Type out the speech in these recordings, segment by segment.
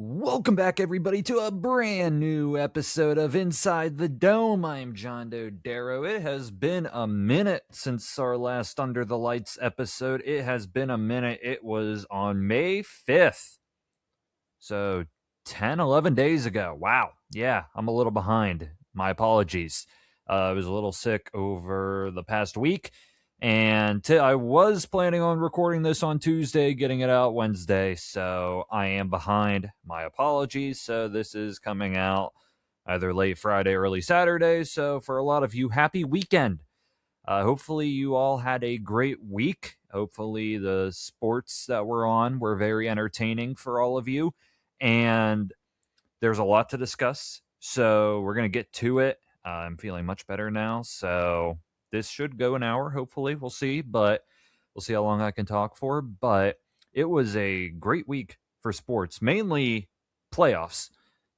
Welcome back, everybody, to a brand new episode of Inside the Dome. I'm John Dodaro. It has been a minute since our last Under the Lights episode. It has been a minute. It was on May 5th. So 10, 11 days ago. Wow. Yeah, I'm a little behind. My apologies. I was a little sick over the past week. And I was planning on recording this on Tuesday, getting it out Wednesday, so I am behind. My apologies. So this is coming out either late Friday, early Saturday. So for a lot of you, happy weekend. Hopefully you all had a great week. Hopefully the sports that we're on were very entertaining for all of you. And there's a lot to discuss, so we're going to get to it. I'm feeling much better now, so this should go an hour, hopefully. We'll see, but we'll see how long I can talk for. But it was a great week for sports, mainly playoffs.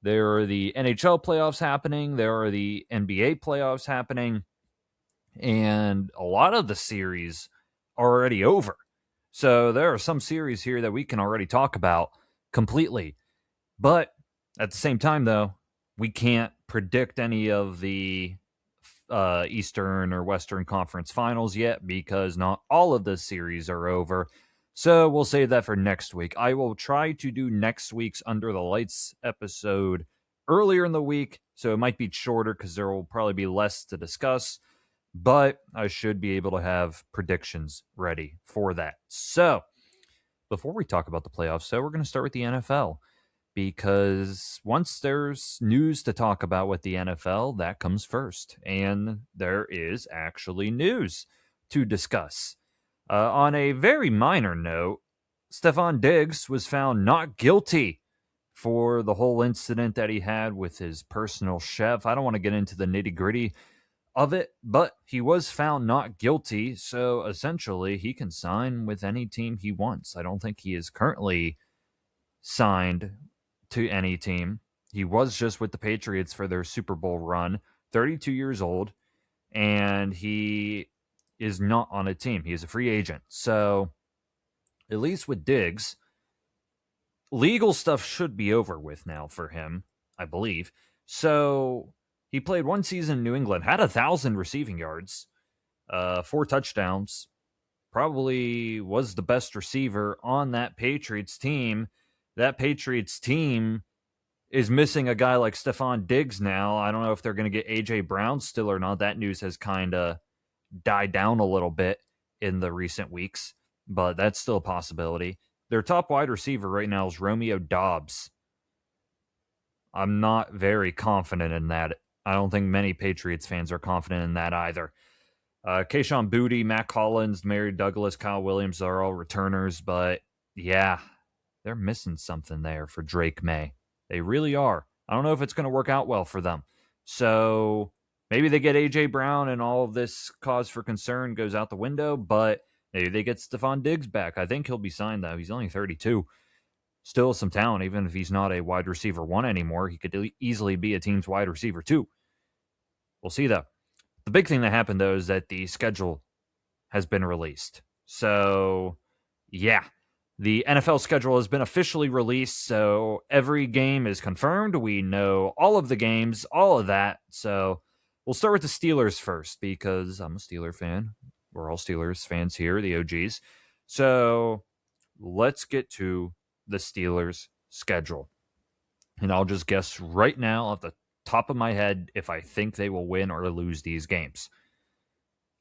There are the NHL playoffs happening. There are the NBA playoffs happening. And a lot of the series are already over. So there are some series here that we can already talk about completely. But at the same time, though, we can't predict any of the Eastern or Western Conference finals yet because not all of the series are over. So we'll save that for next week. I will try to do next week's Under the Lights episode earlier in the week, so it might be shorter because there will probably be less to discuss, but I should be able to have predictions ready for that. So before we talk about the playoffs, we're going to start with the NFL. Because once there's news to talk about with the NFL, that comes first. And there is actually news to discuss. On a very minor note, Stefon Diggs was found not guilty for the whole incident that he had with his personal chef. I don't want to get into the nitty-gritty of it, but he was found not guilty. So essentially, he can sign with any team he wants. I don't think he is currently signed to any team. He was just with the Patriots for their Super Bowl run, 32 years old, and he is not on a team. He is a free agent. So, at least with Diggs, legal stuff should be over with now for him, I believe. So, he played one season in New England, had 1,000 receiving yards, 4 touchdowns, probably was the best receiver on that Patriots team. That Patriots team is missing a guy like Stefon Diggs now. I don't know if they're going to get A.J. Brown still or not. That news has kind of died down a little bit in the recent weeks, but that's still a possibility. Their top wide receiver right now is Romeo Doubs. I'm not very confident in that. I don't think many Patriots fans are confident in that either. Kayshon Boutte, Matt Collins, Mary Douglas, Kyle Williams are all returners, but yeah, they're missing something there for Drake May. They really are. I don't know if it's going to work out well for them. So maybe they get A.J. Brown and all of this cause for concern goes out the window, but maybe they get Stefon Diggs back. I think he'll be signed, though. He's only 32. Still some talent, even if he's not a wide receiver 1 anymore. He could easily be a team's wide receiver 2. We'll see, though. The big thing that happened, though, is that the schedule has been released. So, yeah. The NFL schedule has been officially released, so every game is confirmed. We know all of the games, all of that. So we'll start with the Steelers first because I'm a Steeler fan. We're all Steelers fans here, the OGs. So let's get to the Steelers schedule. And I'll just guess right now off the top of my head if I think they will win or lose these games.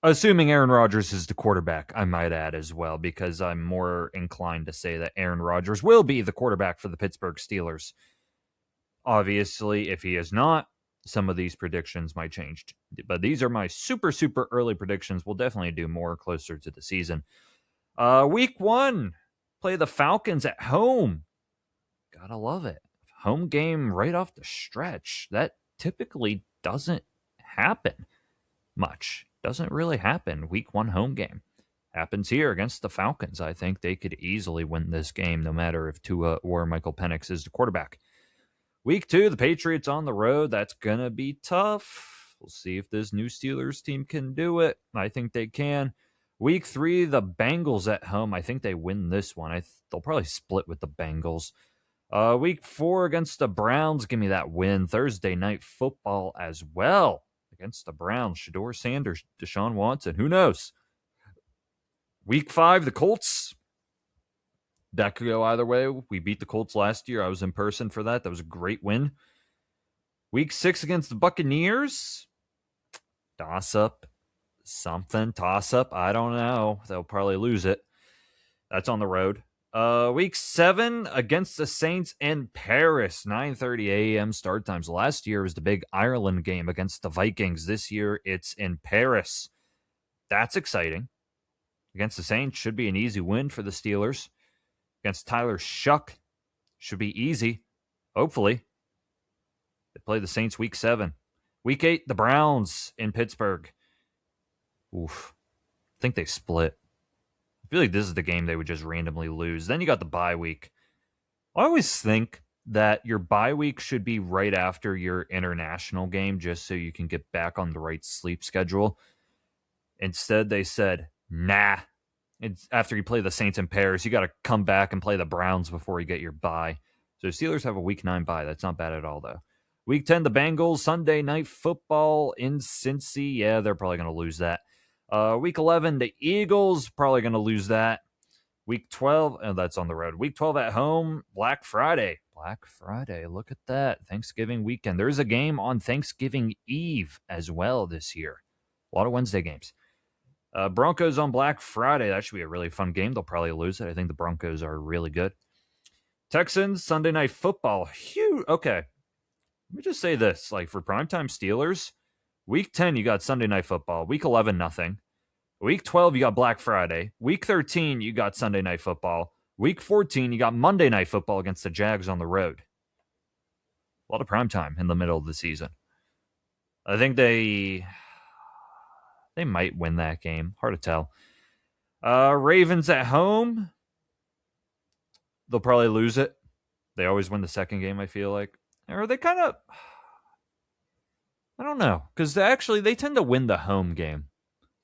Assuming Aaron Rodgers is the quarterback, I might add as well, because I'm more inclined to say that Aaron Rodgers will be the quarterback for the Pittsburgh Steelers. Obviously, if he is not, some of these predictions might change. But these are my super, super early predictions. We'll definitely do more closer to the season. Week 1, play the Falcons at home. Gotta love it. Home game right off the stretch. That typically doesn't happen much. Doesn't really happen. Week 1 home game. Happens here against the Falcons. I think they could easily win this game, no matter if Tua or Michael Penix is the quarterback. Week 2, the Patriots on the road. That's going to be tough. We'll see if this new Steelers team can do it. I think they can. Week 3, the Bengals at home. I think they win this one. They'll probably split with the Bengals. Week 4 against the Browns. Give me that win. Thursday night football as well against the Browns. Shedeur Sanders, Deshaun Watson. Who knows? Week 5, the Colts. That could go either way. We beat the Colts last year. I was in person for that. That was a great win. Week 6 against the Buccaneers. Toss up. Something. Toss up. I don't know. They'll probably lose it. That's on the road. Week 7 against the Saints in Paris. 9:30 a.m. start times. Last year was the big Ireland game against the Vikings. This year it's in Paris. That's exciting. Against the Saints should be an easy win for the Steelers. Against Tyler Shuck should be easy. Hopefully. They play the Saints week 7. Week 8, the Browns in Pittsburgh. Oof. I think they split. I feel like this is the game they would just randomly lose. Then you got the bye week. I always think that your bye week should be right after your international game just so you can get back on the right sleep schedule. Instead, they said, nah. It's after you play the Saints in Paris, you got to come back and play the Browns before you get your bye. So Steelers have a week 9 bye. That's not bad at all, though. Week 10, the Bengals, Sunday night football in Cincy. Yeah, they're probably going to lose that. Week 11, the Eagles, probably going to lose that. Week 12, that's on the road. Week 12 at home, Black Friday. Black Friday, look at that. Thanksgiving weekend. There's a game on Thanksgiving Eve as well this year. A lot of Wednesday games. Broncos on Black Friday. That should be a really fun game. They'll probably lose it. I think the Broncos are really good. Texans, Sunday night football. Huge. Okay. Let me just say this. Like for primetime Steelers, week 10, you got Sunday night football. Week 11, nothing. Week 12, you got Black Friday. Week 13, you got Sunday night football. Week 14, you got Monday night football against the Jags on the road. A lot of primetime in the middle of the season. I think they might win that game. Hard to tell. Ravens at home. They'll probably lose it. They always win the second game, I feel like. Or they kind of... I don't know. Because they tend to win the home game.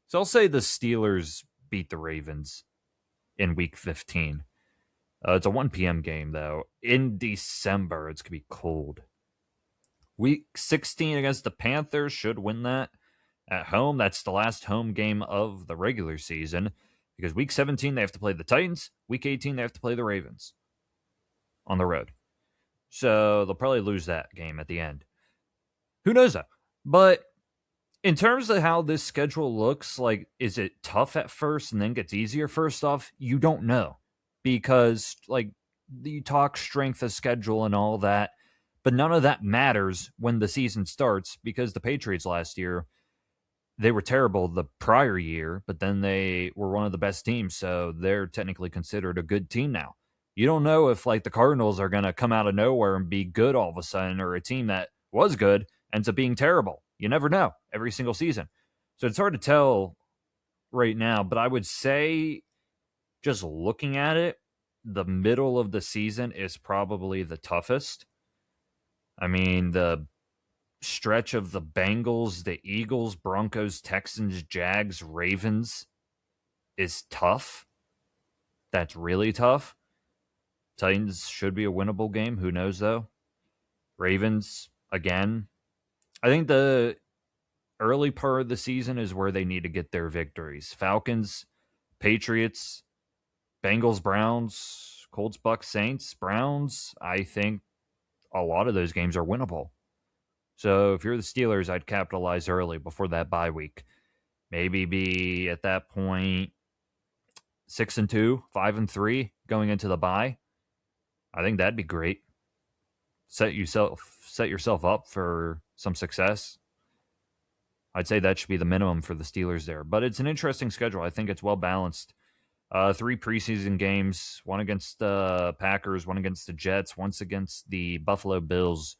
So I'll say the Steelers beat the Ravens in Week 15. It's a 1 p.m. game, though. In December, it's going to be cold. Week 16 against the Panthers should win that. At home, that's the last home game of the regular season. Because Week 17, they have to play the Titans. Week 18, they have to play the Ravens. On the road. So they'll probably lose that game at the end. Who knows, though? But in terms of how this schedule looks, like, is it tough at first and then gets easier? First off, you don't know. Because, like, you talk strength of schedule and all that. But none of that matters when the season starts. Because the Patriots last year, they were terrible the prior year. But then they were one of the best teams. So they're technically considered a good team now. You don't know if, like, the Cardinals are going to come out of nowhere and be good all of a sudden. Or a team that was good ends up being terrible. You never know every single season. So it's hard to tell right now, but I would say just looking at it, the middle of the season is probably the toughest. I mean, the stretch of the Bengals, the Eagles, Broncos, Texans, Jags, Ravens is tough. That's really tough. Titans should be a winnable game. Who knows, though? Ravens, again. I think the early part of the season is where they need to get their victories. Falcons, Patriots, Bengals, Browns, Colts, Bucks, Saints, Browns. I think a lot of those games are winnable. So if you're the Steelers, I'd capitalize early before that bye week. Maybe be at that point 6-2, 5-3 going into the bye. I think that'd be great. Set yourself up for some success. I'd say that should be the minimum for the Steelers there. But it's an interesting schedule. I think it's well balanced. 3 preseason games, one against the Packers, one against the Jets, once against the Buffalo Bills.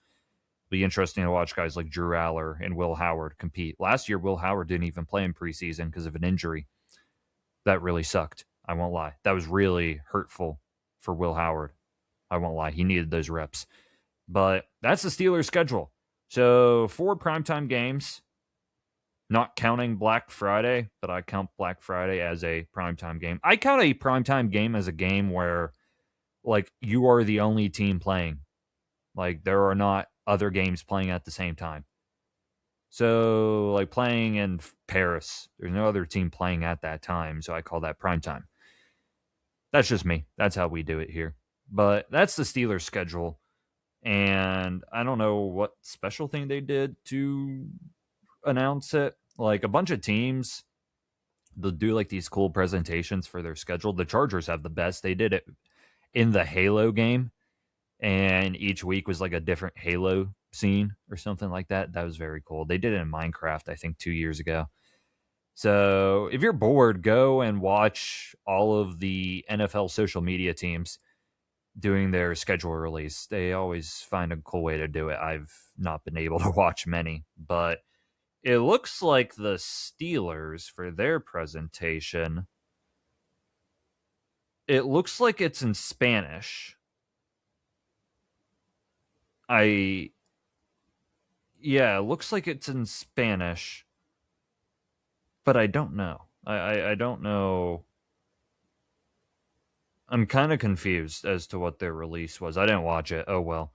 Be interesting to watch guys like Drew Aller and Will Howard compete. Last year, Will Howard didn't even play in preseason because of an injury. That really sucked. I won't lie. That was really hurtful for Will Howard. I won't lie. He needed those reps. But that's the Steelers' schedule. So 4 primetime games, not counting Black Friday, but I count Black Friday as a primetime game. I count a primetime game as a game where like you are the only team playing. Like there are not other games playing at the same time. So like playing in Paris, there's no other team playing at that time, so I call that prime time. That's just me. That's how we do it here. But that's the Steelers schedule. And I don't know what special thing they did to announce it. Like a bunch of teams, they'll do like these cool presentations for their schedule. The Chargers have the best. They did it in the Halo game, and each week was like a different Halo scene or something like that. That was very cool. They did it in Minecraft, I think, 2 years ago. So if you're bored, go and watch all of the NFL social media teams doing their schedule release. They always find a cool way to do it. I've not been able to watch many, but it looks like the Steelers for their presentation, it looks like it's in Spanish. Yeah, it looks like it's in Spanish, but I don't know. I don't know. I'm kind of confused as to what their release was. I didn't watch it. Oh well.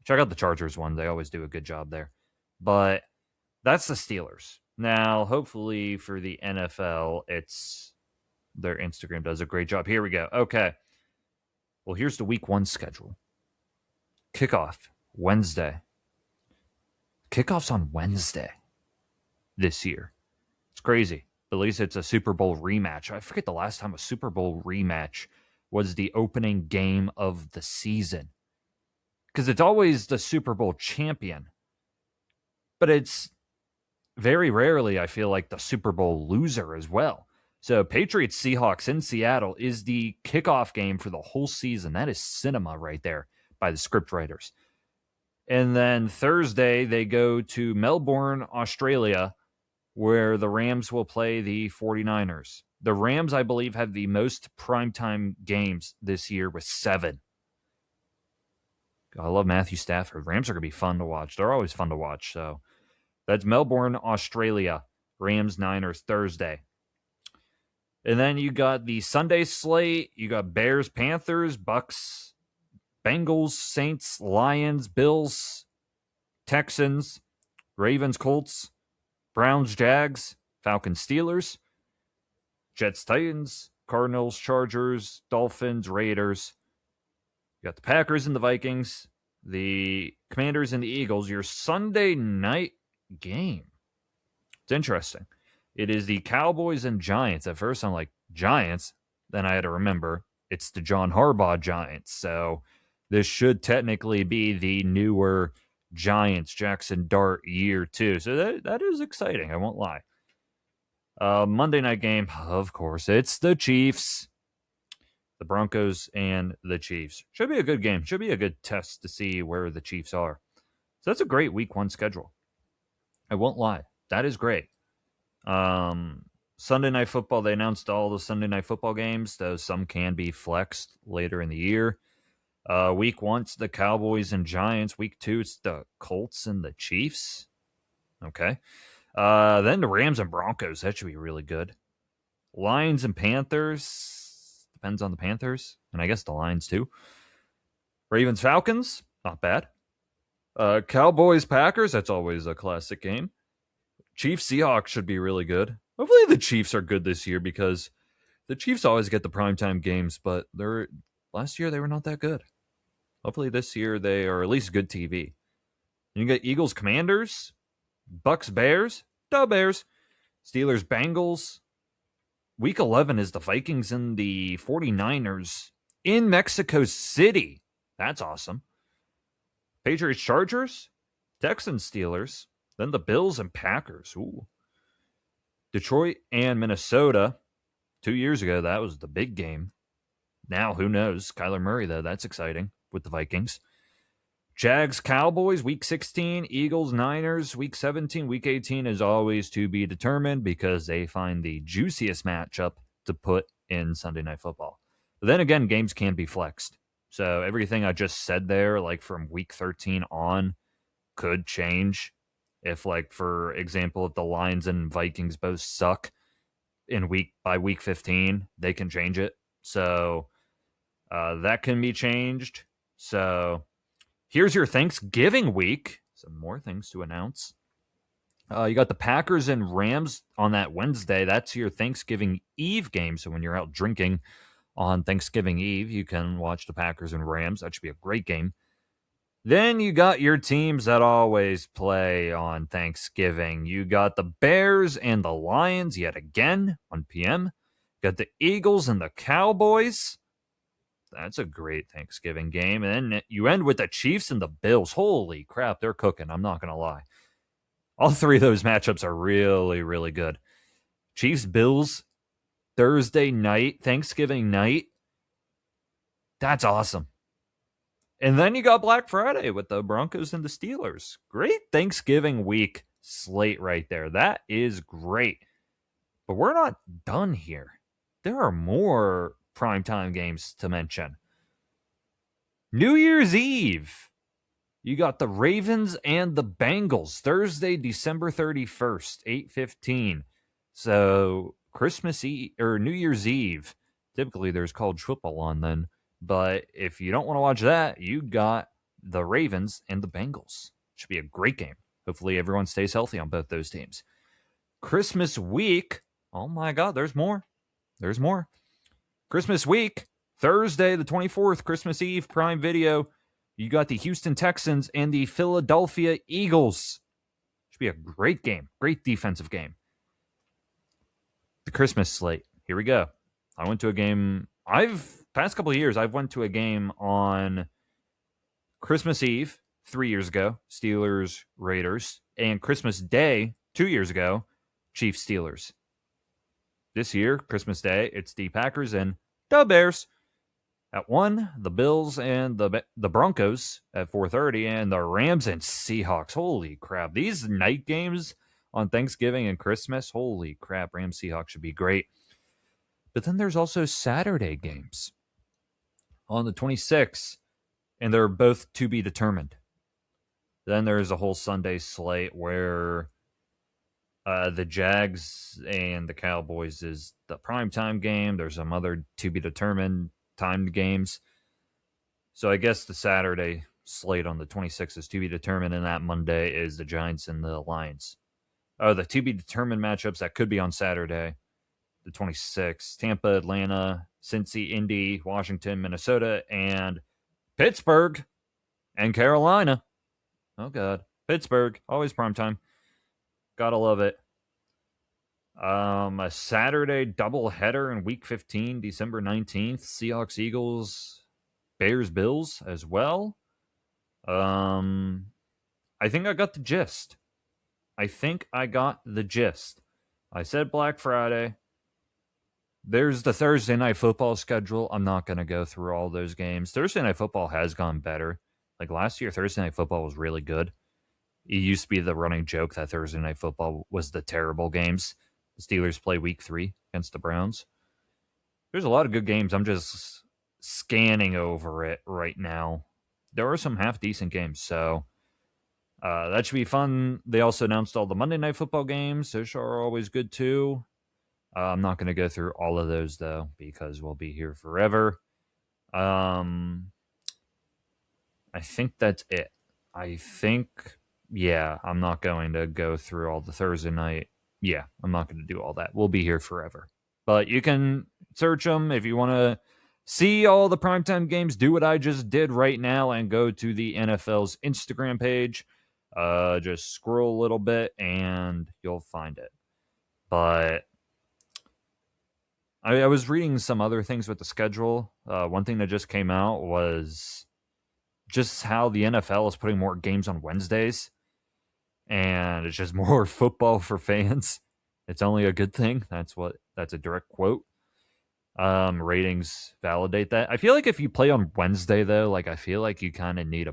Check out the Chargers one. They always do a good job there. But that's the Steelers. Now, hopefully for the NFL, it's their Instagram does a great job. Here we go. Okay. Well, here's the week 1 schedule. Kickoff Wednesday. Kickoff's on Wednesday this year. It's crazy. At least it's a Super Bowl rematch. I forget the last time a Super Bowl rematch was the opening game of the season. Because it's always the Super Bowl champion. But it's very rarely, I feel like, the Super Bowl loser as well. So Patriots Seahawks in Seattle is the kickoff game for the whole season. That is cinema right there by the script writers. And then Thursday, they go to Melbourne, Australia, where the Rams will play the 49ers. The Rams, I believe, have the most primetime games this year with 7. I love Matthew Stafford. Rams are going to be fun to watch. They're always fun to watch. So that's Melbourne, Australia. Rams, Niners, Thursday. And then you got the Sunday slate. You got Bears, Panthers, Bucks, Bengals, Saints, Lions, Bills, Texans, Ravens, Colts, Browns, Jags, Falcons, Steelers, Jets, Titans, Cardinals, Chargers, Dolphins, Raiders. You got the Packers and the Vikings, the Commanders and the Eagles. Your Sunday night game. It's interesting. It is the Cowboys and Giants. At first, I'm like, Giants? Then I had to remember it's the John Harbaugh Giants. So this should technically be the newer Giants, Jackson Dart year 2. So that is exciting. I won't lie. Monday night game, of course, it's the Chiefs, the Broncos, and the Chiefs. Should be a good game. Should be a good test to see where the Chiefs are. So that's a great week 1 schedule. I won't lie. That is great. Sunday Night Football, they announced all the Sunday Night Football games, though some can be flexed later in the year. Week 1, it's the Cowboys and Giants. Week 2, it's the Colts and the Chiefs. Okay. Then the Rams and Broncos. That should be really good. Lions and Panthers. Depends on the Panthers. And I guess the Lions too. Ravens, Falcons. Not bad. Cowboys, Packers. That's always a classic game. Chiefs, Seahawks should be really good. Hopefully the Chiefs are good this year because the Chiefs always get the primetime games, but last year they were not that good. Hopefully this year they are at least good TV. And you got Eagles, Commanders, Bucks, Bears, Bears, Steelers, Bengals. Week 11 is the Vikings and the 49ers in Mexico City. That's awesome. Patriots, Chargers, Texans, Steelers, then the Bills and Packers. Ooh. Detroit and Minnesota. 2 years ago, that was the big game. Now, who knows? Kyler Murray, though, that's exciting with the Vikings. Jags, Cowboys, week 16. Eagles, Niners, week 17. Week 18 is always to be determined because they find the juiciest matchup to put in Sunday Night Football. But then again, games can be flexed. So everything I just said there, like from week 13 on, could change. If, like, for example, if the Lions and Vikings both suck by week 15, they can change it. So That can be changed. So here's your Thanksgiving week. Some more things to announce. You got the Packers and Rams on that Wednesday. That's your Thanksgiving Eve game. So when you're out drinking on Thanksgiving Eve, you can watch the Packers and Rams. That should be a great game. Then you got your teams that always play on Thanksgiving. You got the Bears and the Lions yet again, 1 p.m. You got the Eagles and the Cowboys. That's a great Thanksgiving game. And then you end with the Chiefs and the Bills. Holy crap, they're cooking. I'm not going to lie. All three of those matchups are really, really good. Chiefs, Bills, Thursday night, Thanksgiving night. That's awesome. And then you got Black Friday with the Broncos and the Steelers. Great Thanksgiving week slate right there. That is great. But we're not done here. There are more primetime games to mention. New Year's Eve. You got the Ravens and the Bengals. Thursday, December 31st, 8:15. So Christmas Eve or New Year's Eve. Typically there's college football on then. But if you don't want to watch that, you got the Ravens and the Bengals. Should be a great game. Hopefully everyone stays healthy on both those teams. Christmas week. Oh my God, there's more. There's more. Christmas week, Thursday the 24th, Christmas Eve, Prime Video. You got the Houston Texans and the Philadelphia Eagles. Should be a great game. Great defensive game. The Christmas slate. Here we go. I went to a game. Past couple of years, I've went to a game on Christmas Eve 3 years ago, Steelers, Raiders, and Christmas Day 2 years ago, Chiefs, Steelers. This year, Christmas Day, it's the Packers and the Bears. At 1, the Bills and the Broncos at 4:30, and the Rams and Seahawks. Holy crap. These night games on Thanksgiving and Christmas, holy crap, Rams Seahawks should be great. But then there's also Saturday games on the 26th, and they're both to be determined. Then there's a whole Sunday slate where the Jags and the Cowboys is the primetime game. There's some other to be determined timed games. So I guess the Saturday slate on the 26th is to be determined, and that Monday is the Giants and the Lions. Oh, the to be determined matchups that could be on Saturday, the 26th. Tampa, Atlanta, Cincy, Indy, Washington, Minnesota, and Pittsburgh and Carolina. Oh, God. Pittsburgh, always primetime. Gotta love it. A Saturday doubleheader in Week 15, December 19th. Seahawks, Eagles, Bears, Bills as well. I think I got the gist. I said Black Friday. There's the Thursday Night Football schedule. I'm not going to go through all those games. Thursday Night Football has gone better. Like last year, Thursday Night Football was really good. It used to be the running joke that Thursday Night Football was the terrible games. The Steelers play Week 3 against the Browns. There's a lot of good games. I'm just scanning over it right now. There are some half-decent games, so that should be fun. They also announced all the Monday Night Football games. Those are always good, too. I'm not going to go through all of those, though, because we'll be here forever. I think that's it. I'm not going to go through all the Thursday night. Yeah, I'm not going to do all that. We'll be here forever. But you can search them if you want to see all the primetime games. Do what I just did right now and go to the NFL's Instagram page. Just scroll a little bit and you'll find it. But I was reading some other things with the schedule. One thing that just came out was just how the NFL is putting more games on Wednesdays. And it's just more football for fans. It's only a good thing. That's a direct quote. Ratings validate that. I feel like if you play on Wednesday, though, I feel like you kind of need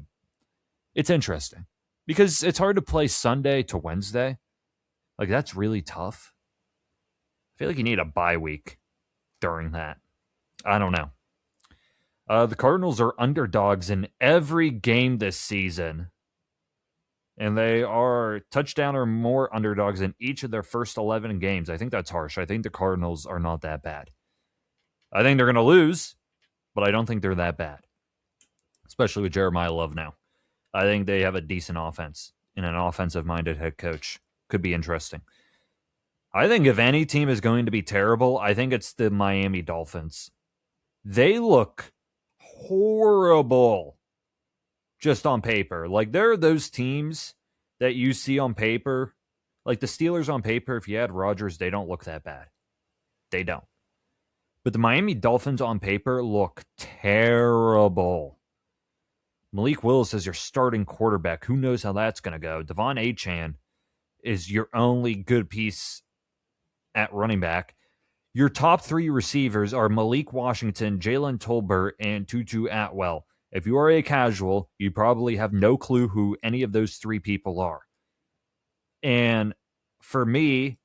it's interesting. Because it's hard to play Sunday to Wednesday. That's really tough. I feel like you need a bye week during that. I don't know. The Cardinals are underdogs in every game this season. And they are touchdown or more underdogs in each of their first 11 games. I think that's harsh. I think the Cardinals are not that bad. I think they're going to lose, but I don't think they're that bad, especially with Jeremiah Love now. I think they have a decent offense and an offensive-minded head coach. Could be interesting. I think if any team is going to be terrible, I think it's the Miami Dolphins. They look horrible just on paper. Like, there are those teams that you see on paper, like the Steelers on paper, if you add Rodgers, they don't look that bad. They don't. But the Miami Dolphins on paper look terrible. Malik Willis is your starting quarterback. Who knows how that's going to go? Devon Achane is your only good piece at running back. Your top three receivers are Malik Washington, Jalen Tolbert, and Tutu Atwell. If you are a casual, you probably have no clue who any of those three people are. And for me,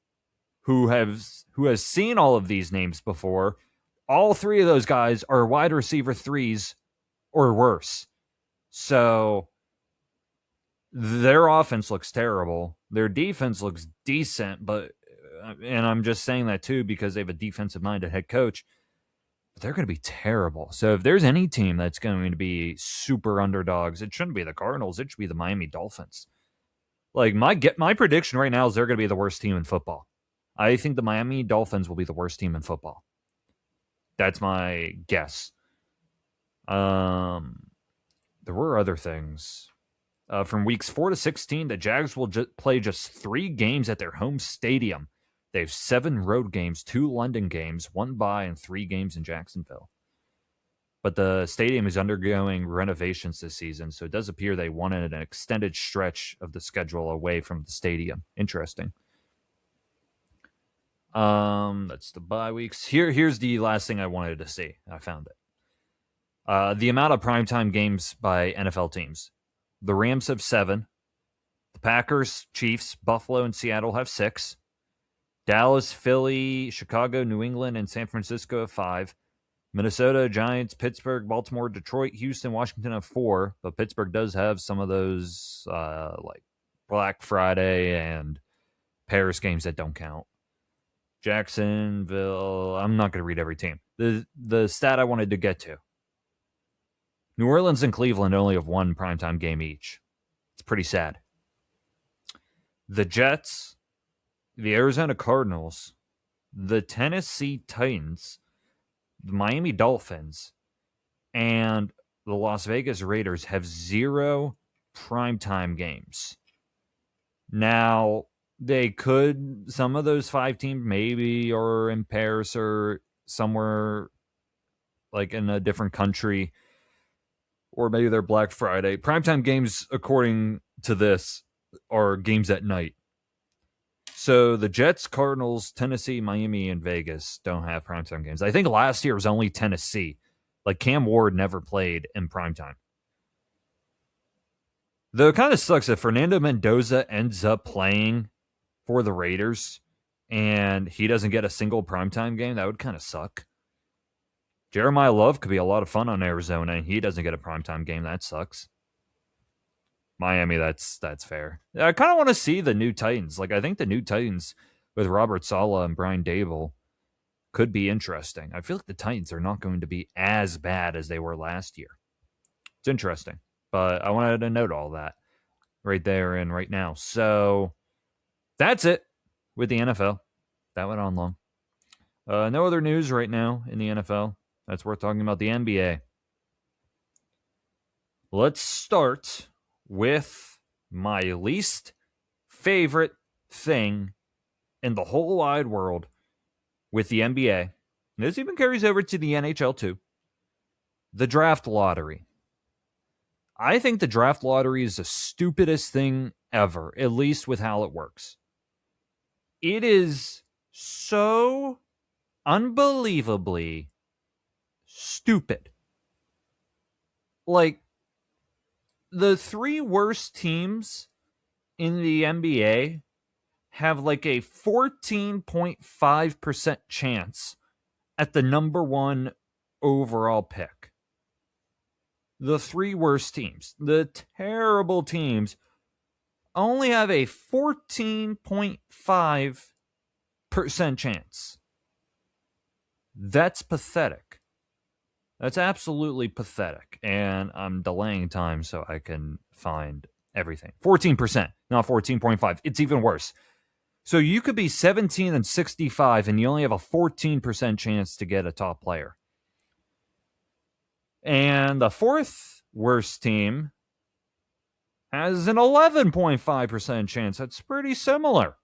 who has seen all of these names before, all three of those guys are wide receiver threes or worse. So their offense looks terrible. Their defense looks decent, and I'm just saying that too because they have a defensive-minded head coach. But they're going to be terrible. So if there's any team that's going to be super underdogs, it shouldn't be the Cardinals. It should be the Miami Dolphins. Like, my prediction right now is they're going to be the worst team in football. I think the Miami Dolphins will be the worst team in football. That's my guess. There were other things. From weeks 4 to 16, the Jags will play just 3 games at their home stadium. They have 7 road games, 2 London games, 1 bye, and 3 games in Jacksonville. But the stadium is undergoing renovations this season, so it does appear they wanted an extended stretch of the schedule away from the stadium. Interesting. That's the bye weeks. Here's the last thing I wanted to see. I found it. The amount of primetime games by NFL teams. The Rams have 7. The Packers, Chiefs, Buffalo, and Seattle have 6. Dallas, Philly, Chicago, New England, and San Francisco have 5. Minnesota, Giants, Pittsburgh, Baltimore, Detroit, Houston, Washington have 4. But Pittsburgh does have some of those like Black Friday and Paris games that don't count. Jacksonville, I'm not going to read every team. The stat I wanted to get to. New Orleans and Cleveland only have 1 primetime game each. It's pretty sad. The Jets, the Arizona Cardinals, the Tennessee Titans, the Miami Dolphins, and the Las Vegas Raiders have 0 primetime games. Now, some of those 5 teams maybe are in Paris or somewhere like in a different country, or maybe they're Black Friday. Primetime games, according to this, are games at night. So the Jets, Cardinals, Tennessee, Miami, and Vegas don't have primetime games. I think last year was only Tennessee. Like, Cam Ward never played in primetime. Though it kind of sucks if Fernando Mendoza ends up playing for the Raiders and he doesn't get a single primetime game. That would kind of suck. Jeremiah Love could be a lot of fun on Arizona, and he doesn't get a primetime game. That sucks. Miami, that's fair. I kind of want to see the new Titans. Like, I think the new Titans with Robert Saleh and Brian Dable could be interesting. I feel like the Titans are not going to be as bad as they were last year. It's interesting. But I wanted to note all that right there and right now. So that's it with the NFL. That went on long. No other news right now in the NFL. That's worth talking about. The NBA. Let's start with my least favorite thing in the whole wide world with the NBA. This even carries over to the NHL too. The draft lottery. I think the draft lottery is the stupidest thing ever, at least with how it works. It is so unbelievably stupid. Like, the 3 worst teams in the NBA have like a 14.5% chance at the number 1 overall pick. The 3 worst teams, the terrible teams, only have a 14.5% chance. That's pathetic. That's absolutely pathetic. And I'm delaying time so I can find everything. 14%, not 14.5. It's even worse. So you could be 17 and 65 and you only have a 14% chance to get a top player. And the fourth worst team has an 11.5% chance. That's pretty similar.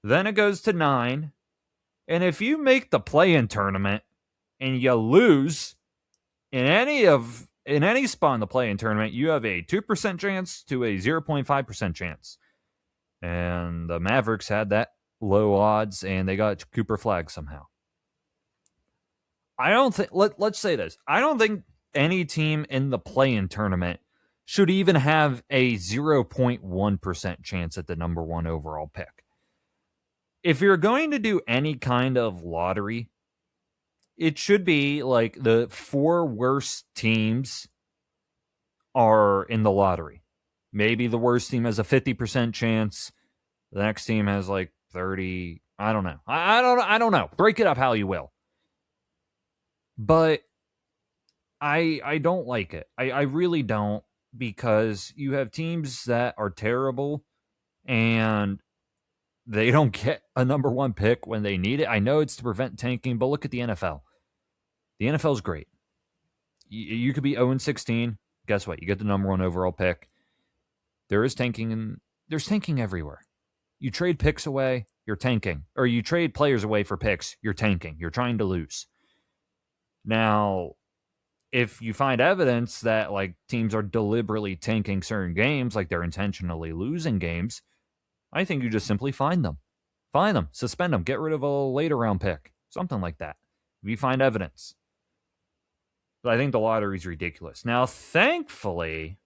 Then it goes to 9. And if you make the play-in tournament and you lose in any spot in the play-in tournament, you have a 2% chance to a 0.5% chance. And the Mavericks had that low odds, and they got Cooper Flagg somehow. I don't think, let's say this. I don't think any team in the play-in tournament should even have a 0.1% chance at the number 1 overall pick. If you're going to do any kind of lottery, it should be like the 4 worst teams are in the lottery. Maybe the worst team has a 50% chance. The next team has like 30. I don't know. I don't know. Break it up how you will. But I don't like it. I really don't, because you have teams that are terrible and they don't get a number 1 pick when they need it. I know it's to prevent tanking, but look at the NFL. The NFL is great. You could be 0-16. Guess what? You get the number 1 overall pick. There is tanking, and there's tanking everywhere. You trade picks away, you're tanking. Or you trade players away for picks, you're tanking. You're trying to lose. Now, if you find evidence that like teams are deliberately tanking certain games, like they're intentionally losing games, I think you just simply fine them. Fine them, suspend them, get rid of a later round pick, something like that. If you find evidence. But I think the lottery is ridiculous. Now, thankfully,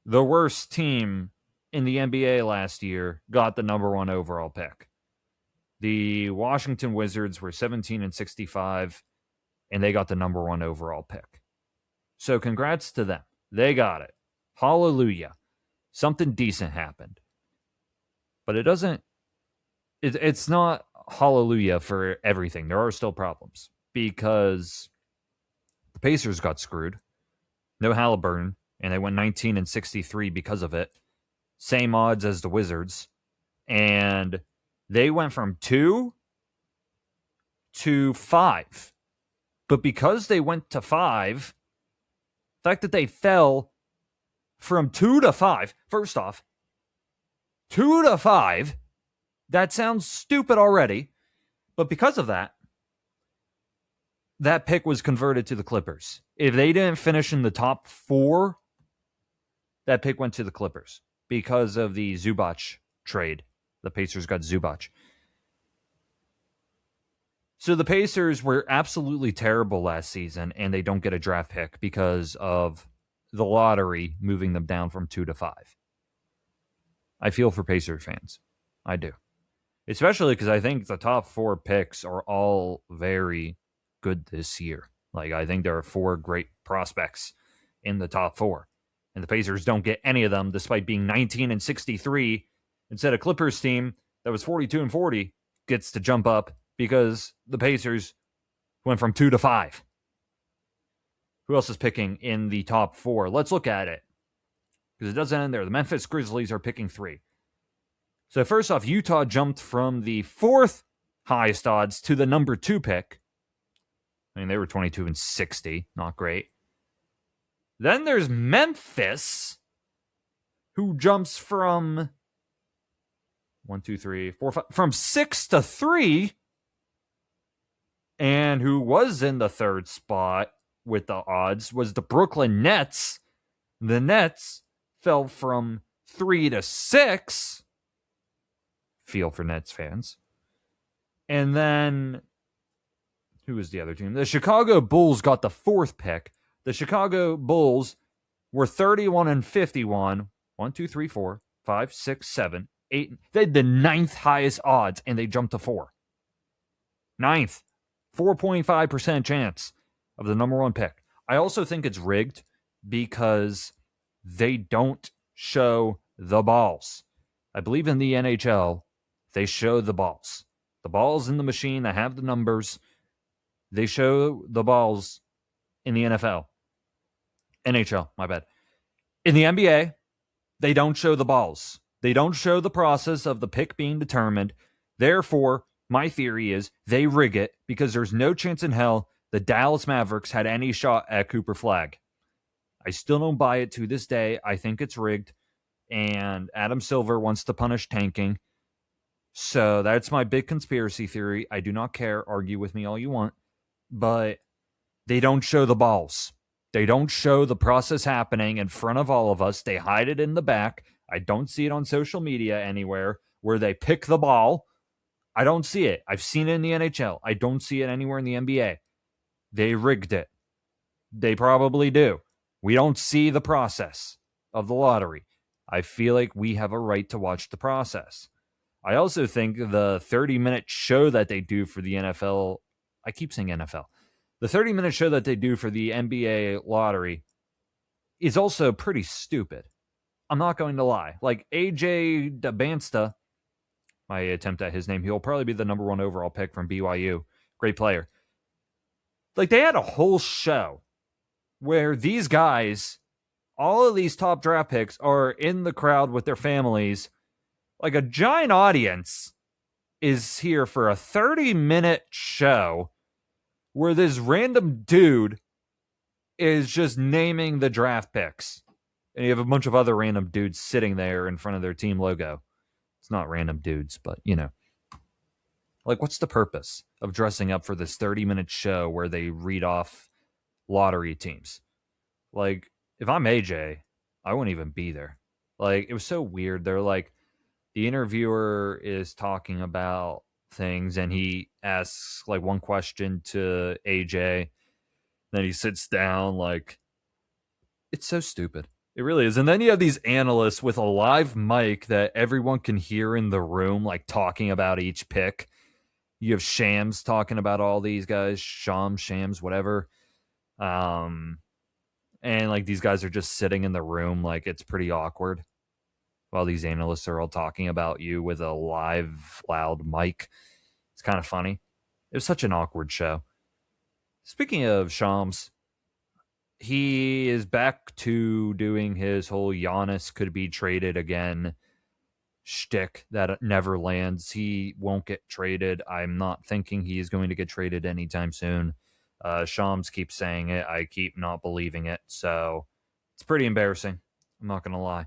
the worst team in the NBA last year got the number 1 overall pick. The Washington Wizards were 17 and 65, and they got the number 1 overall pick. So congrats to them. They got it. Hallelujah. Something decent happened. But it's not hallelujah for everything. There are still problems, because the Pacers got screwed. No Halliburton, and they went 19 and 63 because of it. Same odds as the Wizards. And they went from 2 to 5. But because they went to 5, the fact that they fell from 2 to 5, first off, 2 to 5, that sounds stupid already. But because of that, that pick was converted to the Clippers. If they didn't finish in the top 4, that pick went to the Clippers because of the Zubac trade. The Pacers got Zubac. So the Pacers were absolutely terrible last season, and they don't get a draft pick because of the lottery moving them down from 2 to 5. I feel for Pacers fans. I do. Especially because I think the top 4 picks are all very good this year. Like, I think there are 4 great prospects in the top 4. And the Pacers don't get any of them, despite being 19 and 63. Instead, a Clippers team that was 42 and 40 gets to jump up because the Pacers went from 2 to 5. Who else is picking in the top 4? Let's look at it, because it doesn't end there. The Memphis Grizzlies are picking 3. So first off, Utah jumped from the 4th highest odds to the number 2 pick. I mean, they were 22 and 60. Not great. Then there's Memphis, who jumps from 1, 2, 3, 4, 5, from 6 to 3, and who was in the 3rd spot with the odds was the Brooklyn Nets. The Nets fell from 3 to 6. Feel for Nets fans. And then, who was the other team? The Chicago Bulls got the 4th pick. The Chicago Bulls were 31 and 51. 1, 2, 3, 4, 5, 6, 7, 8. They had the 9th highest odds, and they jumped to 4. 9th. 4.5% chance of the number 1 pick. I also think it's rigged because they don't show the balls. I believe in the NHL, they show the balls. The balls in the machine that have the numbers, They show the balls in the NHL, my bad. In the NBA, they don't show the balls. They don't show the process of the pick being determined. Therefore, my theory is they rig it because there's no chance in hell the Dallas Mavericks had any shot at Cooper Flagg. I still don't buy it to this day. I think it's rigged, and Adam Silver wants to punish tanking. So that's my big conspiracy theory. I do not care. Argue with me all you want. But they don't show the balls. They don't show the process happening in front of all of us. They hide it in the back. I don't see it on social media anywhere where they pick the ball. I don't see it. I've seen it in the NHL. I don't see it anywhere in the NBA. They rigged it. They probably do. We don't see the process of the lottery. I feel like we have a right to watch the process. I also think the 30-minute show that they do for the NFL, I keep saying NFL, the 30-minute show that they do for the NBA lottery is also pretty stupid. I'm not going to lie. Like AJ Dabansta, my attempt at his name, he'll probably be the number 1 overall pick from BYU. Great player. Like they had a whole show where these guys, all of these top draft picks are in the crowd with their families. Like a giant audience is here for a 30-minute show where this random dude is just naming the draft picks. And you have a bunch of other random dudes sitting there in front of their team logo. It's not random dudes, but you know. Like, what's the purpose of dressing up for this 30-minute show where they read off lottery teams? Like, if I'm AJ, I wouldn't even be there. Like, it was so weird. They're like, the interviewer is talking about things and he asks like one question to AJ. Then he sits down. Like, it's so stupid. It really is. And then you have these analysts with a live mic that everyone can hear in the room, like talking about each pick. You have Shams talking about all these guys, Shams, whatever. And like these guys are just sitting in the room. Like it's pretty awkward while these analysts are all talking about you with a live, loud mic. It's kind of funny. It was such an awkward show. Speaking of Shams, he is back to doing his whole Giannis could be traded again shtick that never lands. He won't get traded. I'm not thinking he is going to get traded anytime soon. Shams keeps saying it. I keep not believing it. So it's pretty embarrassing. I'm not going to lie.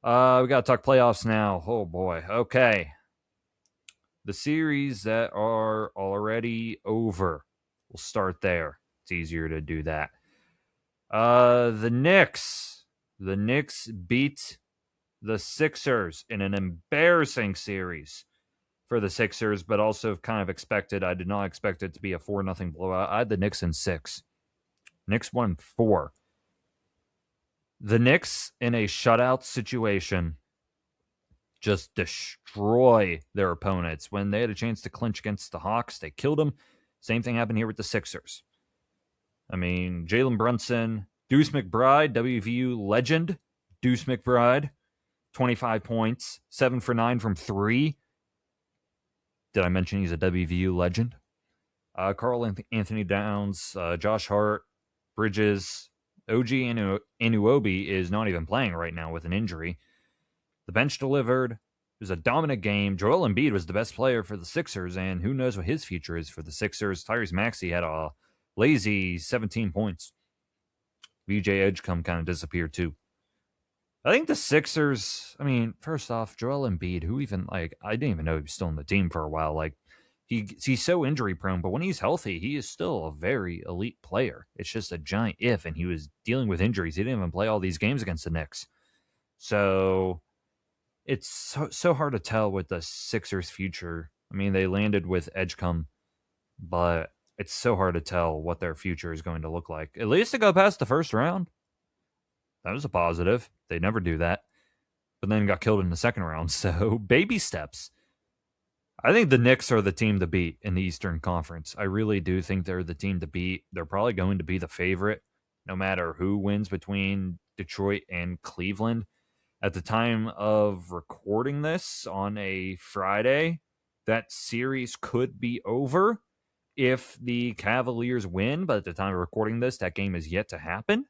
We got to talk playoffs now. Oh, boy. Okay. The series that are already over. We'll start there. It's easier to do that. The Knicks. The Knicks beat the Sixers in an embarrassing series for the Sixers, but also kind of expected. I did not expect it to be a 4-0 blowout. I had the Knicks in 6. Knicks won 4. The Knicks in a shutout situation just destroy their opponents. When they had a chance to clinch against the Hawks, they killed them. Same thing happened here with the Sixers. I mean, Jalen Brunson, Deuce McBride, WVU legend, Deuce McBride, 25 points, 7 for 9 from 3. Did I mention he's a WVU legend? Carl Anthony Downs, Josh Hart, Bridges, OG Anunoby is not even playing right now with an injury. The bench delivered. It was a dominant game. Joel Embiid was the best player for the Sixers, and who knows what his future is for the Sixers. Tyrese Maxey had a lazy 17 points. VJ Edgecombe kind of disappeared too. I think the Sixers, I mean, first off, Joel Embiid, who even, like, I didn't even know he was still on the team for a while. Like, he's so injury prone, but when he's healthy, he is still a very elite player. It's just a giant if, and he was dealing with injuries. He didn't even play all these games against the Knicks. So it's so hard to tell with the Sixers' future. I mean, they landed with Edgecombe, but it's so hard to tell what their future is going to look like. At least to go past the first round. That was a positive. They never do that. But then got killed in the second round. So baby steps. I think the Knicks are the team to beat in the Eastern Conference. I really do think they're the team to beat. They're probably going to be the favorite, no matter who wins between Detroit and Cleveland. At the time of recording this on a Friday, that series could be over. if the Cavaliers win, but at the time of recording this, that game is yet to happen.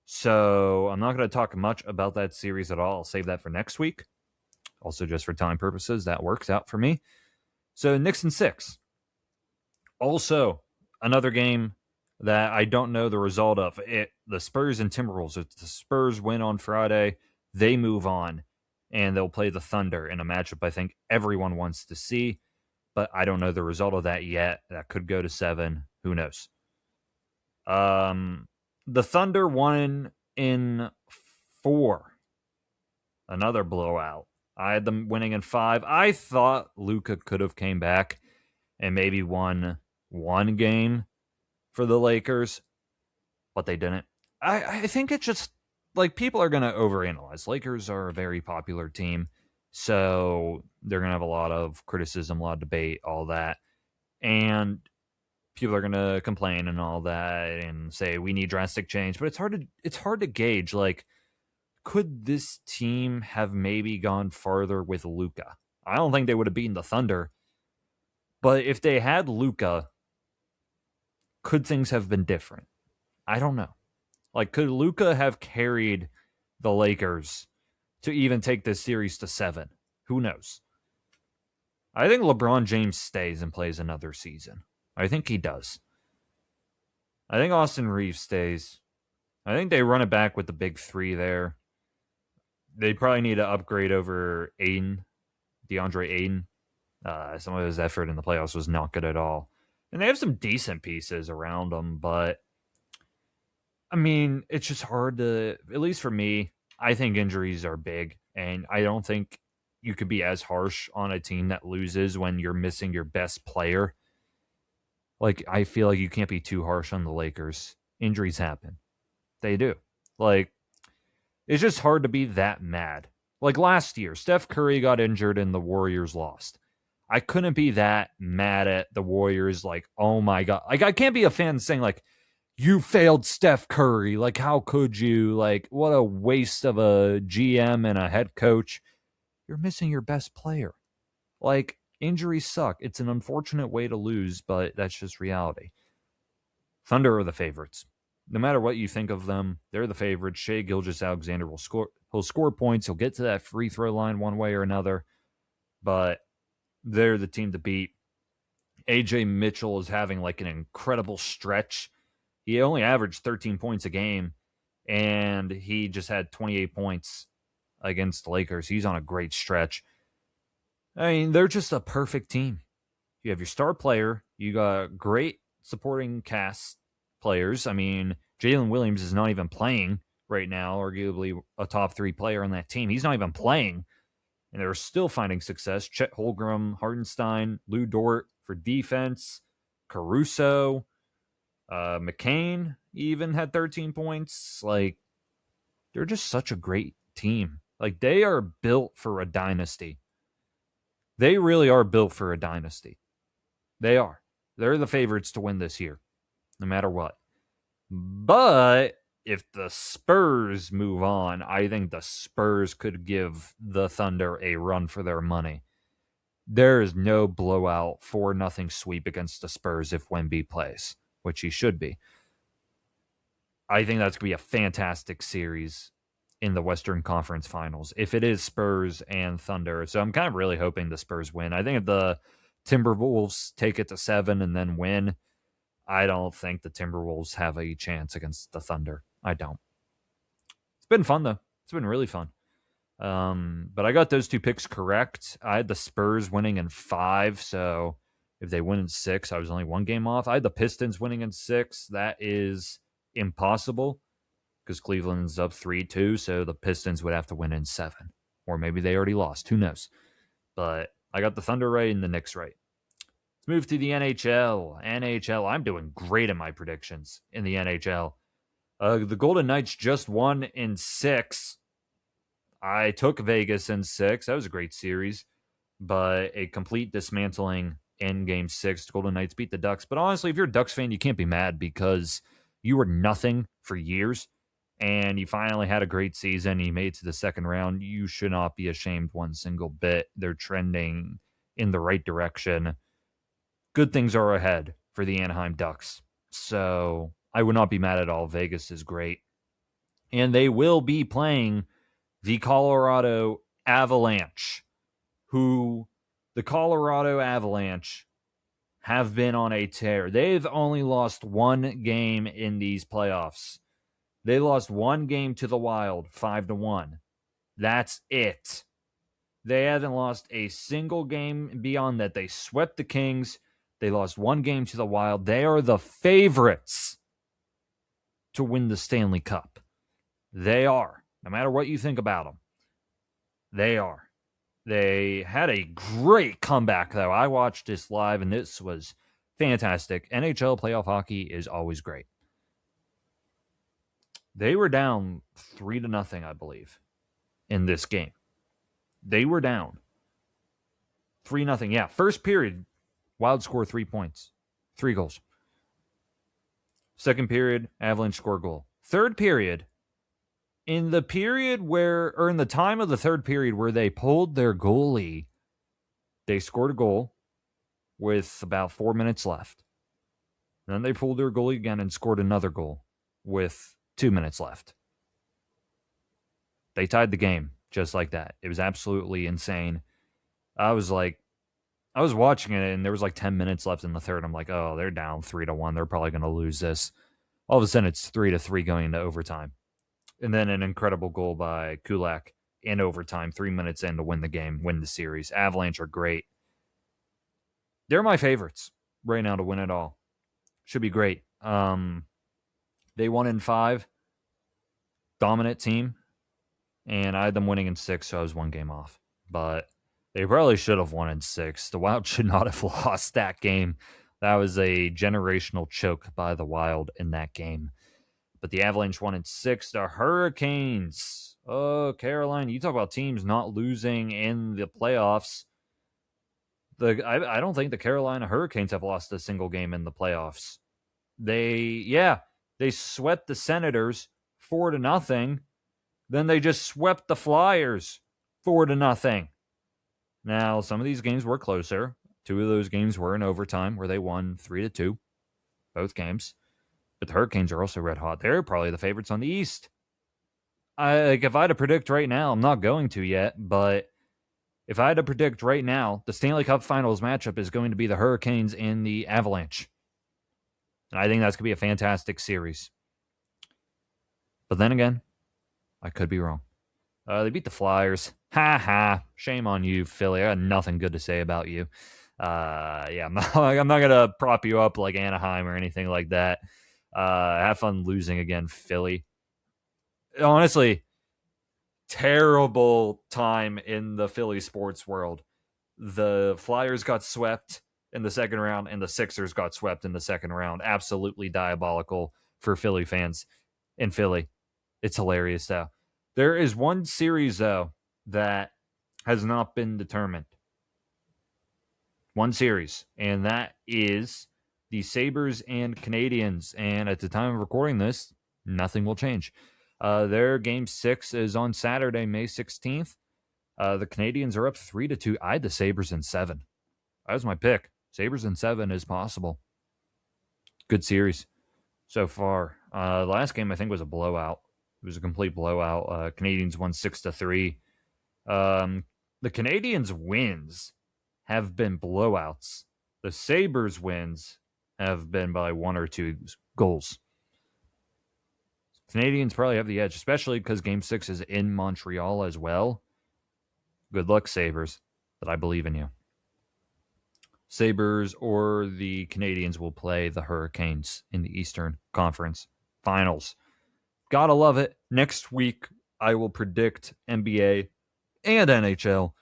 So I'm not going to talk much about that series at all. I'll save that for next week. Also, just for time purposes, that works out for me. So Knicks in 6. Also, another game that I don't know the result of. The Spurs and Timberwolves. If the Spurs win on Friday, they move on, and they'll play the Thunder in a matchup I think everyone wants to see, but I don't know the result of that yet. That could go to 7. Who knows? The Thunder won in 4. Another blowout. I had them winning in 5. I thought Luka could have came back and maybe won one game for the Lakers, but they didn't. I think it's just like people are going to overanalyze. Lakers are a very popular team, so they're going to have a lot of criticism, a lot of debate, all that. And people are going to complain and all that and say we need drastic change, but it's hard to gauge, like, could this team have maybe gone farther with Luka? I don't think they would have beaten the Thunder, but if they had Luka, could things have been different? I don't know. Like, could Luka have carried the Lakers to even take this series to 7? Who knows? I think LeBron James stays and plays another season. I think he does. I think Austin Reeves stays. I think they run it back with the big 3 there. They probably need to upgrade over DeAndre Ayton. Some of his effort in the playoffs was not good at all. And they have some decent pieces around them, but I mean, it's just hard to, at least for me, I think injuries are big, and I don't think you could be as harsh on a team that loses when you're missing your best player. Like, I feel like you can't be too harsh on the Lakers. Injuries happen. They do. Like, it's just hard to be that mad. Like last year, Steph Curry got injured and the Warriors lost. I couldn't be that mad at the Warriors, like, oh my God. Like, I can't be a fan saying, like, you failed Steph Curry. Like, how could you? Like, what a waste of a GM and a head coach. You're missing your best player. Like, injuries suck. It's an unfortunate way to lose, but that's just reality. Thunder are the favorites. No matter what you think of them, they're the favorites. Shai Gilgeous-Alexander will score. He'll score points. He'll get to that free throw line one way or another. But they're the team to beat. AJ Mitchell is having like an incredible stretch. He only averaged 13 points a game, and he just had 28 points against the Lakers. He's on a great stretch. I mean, they're just a perfect team. You have your star player. You got great supporting cast players. I mean, Jalen Williams is not even playing right now, arguably a top 3 player on that team. He's not even playing, and they're still finding success. Chet Holmgren, Hartenstein, Lou Dort for defense, Caruso, McCain even had 13 points. Like, they're just such a great team. Like, they are built for a dynasty. They really are built for a dynasty. They are. They're the favorites to win this year, no matter what. But if the Spurs move on, I think the Spurs could give the Thunder a run for their money. There is no blowout 4-0 sweep against the Spurs if Wemby plays, which he should be. I think that's going to be a fantastic series in the Western Conference Finals if it is Spurs and Thunder. So I'm kind of really hoping the Spurs win. I think if the Timberwolves take it to 7 and then win, I don't think the Timberwolves have a chance against the Thunder. I don't. It's been fun, though. It's been really fun. But I got those 2 picks correct. I had the Spurs winning in 5, so if they win in 6, I was only 1 game off. I had the Pistons winning in 6. That is impossible because Cleveland's up 3-2, so the Pistons would have to win in 7. Or maybe they already lost. Who knows? But I got the Thunder right and the Knicks right. Let's move to the NHL. I'm doing great in my predictions in the NHL. The Golden Knights just won in 6. I took Vegas in 6. That was a great series. But a complete dismantling in Game 6. The Golden Knights beat the Ducks. But honestly, if you're a Ducks fan, you can't be mad because you were nothing for years. And you finally had a great season. You made it to the second round. You should not be ashamed one single bit. They're trending in the right direction. Good things are ahead for the Anaheim Ducks. So I would not be mad at all. Vegas is great. And they will be playing the Colorado Avalanche, who the Colorado Avalanche have been on a tear. They've only lost one game in these playoffs. They lost one game to the Wild, 5-1. That's it. They haven't lost a single game beyond that. They swept the Kings. They lost one game to the Wild. They are the favorites to win the Stanley Cup. They are. No matter what you think about them, they are. They had a great comeback, though. I watched this live, and this was fantastic. NHL playoff hockey is always great. They were down 3-0, I believe, in this game. They were down 3-0. Yeah, first period, Wild score 3 points, 3 goals. Second period, Avalanche score a goal. Third period, in the time of the third period where they pulled their goalie, they scored a goal with about 4 minutes left. Then they pulled their goalie again and scored another goal with 2 minutes left. They tied the game just like that. It was absolutely insane. I was watching it, and there was 10 minutes left in the third. I'm like, oh, they're down 3-1. They're probably going to lose this. All of a sudden, it's 3-3 going into overtime. And then an incredible goal by Kulak in overtime, 3 minutes in to win the game, win the series. Avalanche are great. They're my favorites right now to win it all. Should be great. They won in 5. Dominant team. And I had them winning in 6, so I was 1 game off. But they probably should have won in 6. The Wild should not have lost that game. That was a generational choke by the Wild in that game. But the Avalanche won in 6. The Hurricanes. Oh, Carolina. You talk about teams not losing in the playoffs. I don't think the Carolina Hurricanes have lost a single game in the playoffs. They swept the Senators 4-0. Then they just swept the Flyers 4-0. Now, some of these games were closer. 2 of those games were in overtime where they won 3-2, both games. But the Hurricanes are also red hot. They're probably the favorites on the East. If I had to predict right now, I'm not going to yet, but if I had to predict right now, the Stanley Cup Finals matchup is going to be the Hurricanes and the Avalanche. And I think that's going to be a fantastic series. But then again, I could be wrong. They beat the Flyers. Ha ha. Shame on you, Philly. I got nothing good to say about you. I'm not going to prop you up like Anaheim or anything like that. Have fun losing again, Philly. Honestly, terrible time in the Philly sports world. The Flyers got swept in the second round, and the Sixers got swept in the second round. Absolutely diabolical for Philly fans in Philly. It's hilarious, though. There is one series, though, that has not been determined. One series, and that is the Sabres and Canadiens. And at the time of recording this, nothing will change. Their game 6 is on Saturday, May 16th. The Canadiens are up 3-2. I had the Sabres in 7. That was my pick. Sabres in 7 is possible. Good series so far. The last game, I think, was a blowout. It was a complete blowout. Canadiens won 6-3. The Canadiens' wins have been blowouts. The Sabres' wins have been by 1 or 2 goals. Canadiens probably have the edge, especially because Game 6 is in Montreal as well. Good luck, Sabres, but I believe in you. Sabres or the Canadiens will play the Hurricanes in the Eastern Conference Finals. Gotta love it. Next week, I will predict NBA and NHL.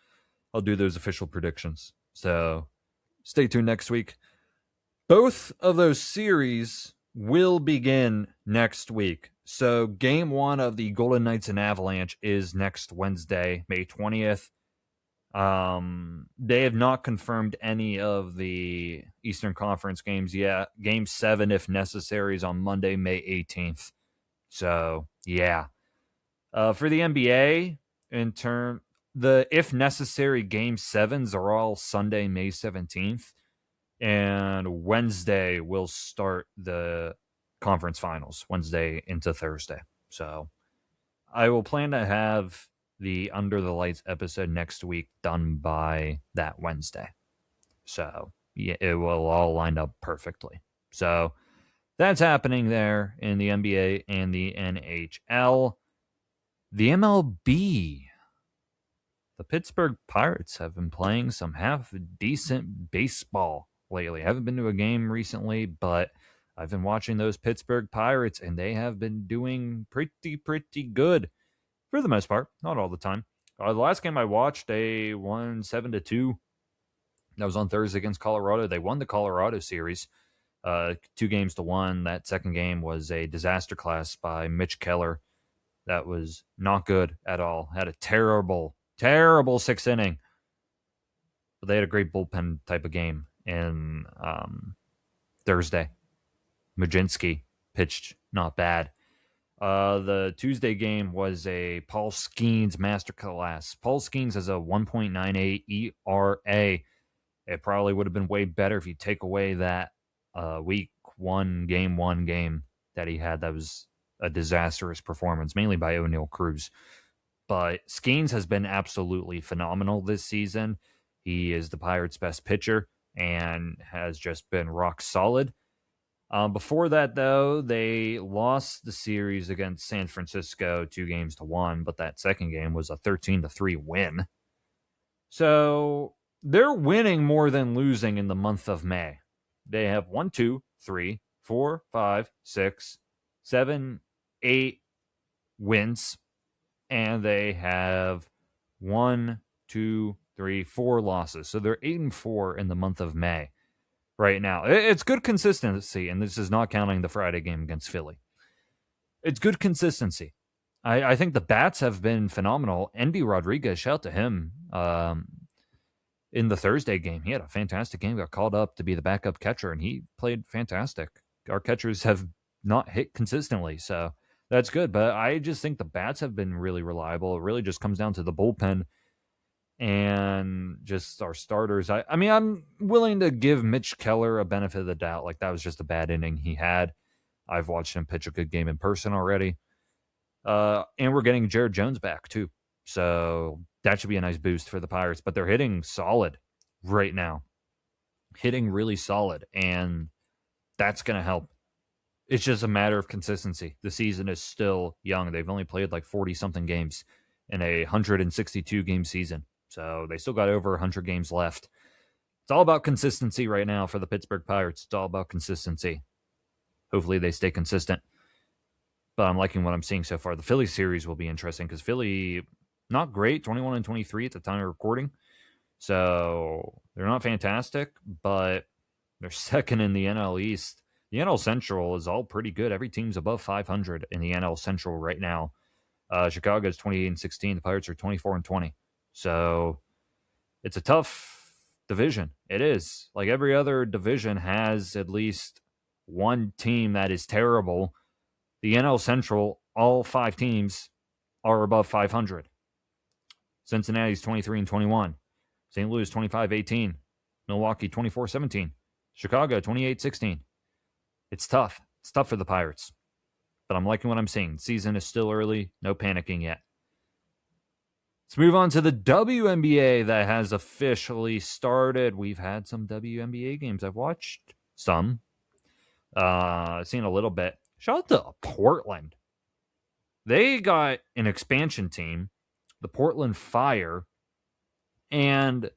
I'll do those official predictions. So stay tuned next week. Both of those series will begin next week. So game 1 of the Golden Knights and Avalanche is next Wednesday, May 20th. They have not confirmed any of the Eastern Conference games yet. Game 7, if necessary, is on Monday, May 18th. So, yeah. For the NBA, the if necessary Game 7s are all Sunday, May 17th. And Wednesday we'll start the conference finals, Wednesday into Thursday. So I will plan to have the Under the Lights episode next week done by that Wednesday. So yeah, it will all line up perfectly. So that's happening there in the NBA and the NHL. The MLB. The Pittsburgh Pirates have been playing some half decent baseball lately. I haven't been to a game recently, but I've been watching those Pittsburgh Pirates, and they have been doing pretty good for the most part. Not all the time. The last game I watched, they won 7-2. That was on Thursday against Colorado. They won the Colorado series, 2-1. That second game was a disaster class by Mitch Keller. That was not good at all. Had a terrible sixth inning. But they had a great bullpen type of game. And Thursday, Mujinski pitched not bad. The Tuesday game was a Paul Skeens masterclass. Paul Skeens has a 1.98 ERA. It probably would have been way better if you take away that week one game that he had. That was a disastrous performance, mainly by O'Neal Cruz. But Skeens has been absolutely phenomenal this season. He is the Pirates' best pitcher and has just been rock solid. Before that, though, they lost the series against San Francisco 2-1, but that second game was a 13-3 win. So they're winning more than losing in the month of May. They have 1, 2, 3, 4, 5, 6, 7, 8 wins. And they have 1, 2, 3, 4 losses. So they're 8-4 in the month of May right now. It's good consistency, and this is not counting the Friday game against Philly. It's good consistency. I think the bats have been phenomenal. Endy Rodriguez, shout out to him in the Thursday game. He had a fantastic game, got called up to be the backup catcher, and he played fantastic. Our catchers have not hit consistently, so that's good. But I just think the bats have been really reliable. It really just comes down to the bullpen and just our starters. I mean, I'm willing to give Mitch Keller a benefit of the doubt. Like, that was just a bad inning he had. I've watched him pitch a good game in person already. And we're getting Jared Jones back, too. So that should be a nice boost for the Pirates. But they're hitting solid right now. Hitting really solid. And that's going to help. It's just a matter of consistency. The season is still young. They've only played like 40-something games in a 162-game season. So they still got over 100 games left. It's all about consistency right now for the Pittsburgh Pirates. It's all about consistency. Hopefully they stay consistent. But I'm liking what I'm seeing so far. The Philly series will be interesting because Philly, not great, 21-23 at the time of recording. So they're not fantastic, but they're second in the NL East. The NL Central is all pretty good. Every team's above 500 in the NL Central right now. Chicago's 28-16. The Pirates are 24-20. So it's a tough division. It is. Like, every other division has at least one team that is terrible. The NL Central, all 5 teams are above 500. Cincinnati's 23-21. St. Louis 25-18. Milwaukee 24-17. Chicago 28-16. It's tough. It's tough for the Pirates. But I'm liking what I'm seeing. The season is still early. No panicking yet. Let's move on to the WNBA that has officially started. We've had some WNBA games. I've watched some. Seen a little bit. Shout out to Portland. They got an expansion team, the Portland Fire, and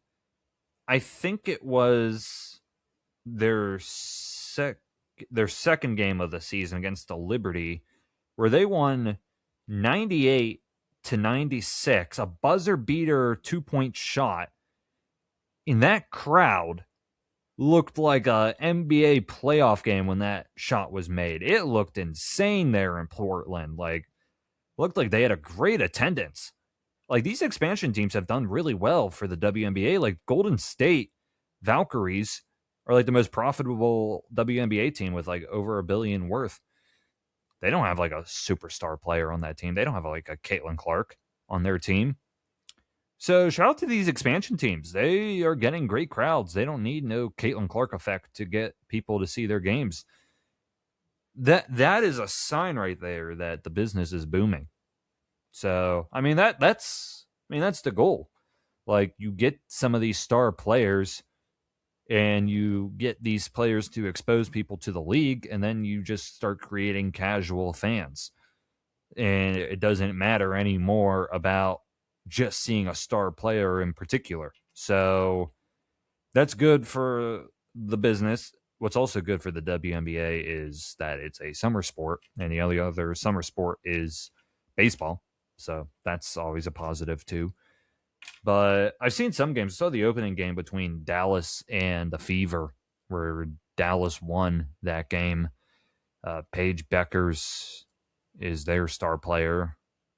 I think it was their second game of the season against the Liberty, where they won 98-96, a buzzer beater 2-point shot. In that crowd, looked like a NBA playoff game when that shot was made. It looked insane there in Portland. Like, looked like they had a great attendance. Like, these expansion teams have done really well for the WNBA. Like, Golden State Valkyries are like the most profitable WNBA team with like over $1 billion worth. They don't have like a superstar player on that team. They don't have like a Caitlin Clark on their team. So shout out to these expansion teams. They are getting great crowds. They don't need no Caitlin Clark effect to get people to see their games. That is a sign right there that the business is booming. So that's the goal. Like, you get some of these star players and you get these players to expose people to the league, and then you just start creating casual fans. And it doesn't matter anymore about just seeing a star player in particular. So that's good for the business. What's also good for the WNBA is that it's a summer sport, and the only other summer sport is baseball. So that's always a positive too. But I've seen some games. I saw the opening game between Dallas and the Fever, where Dallas won that game. Paige Beckers is their star player,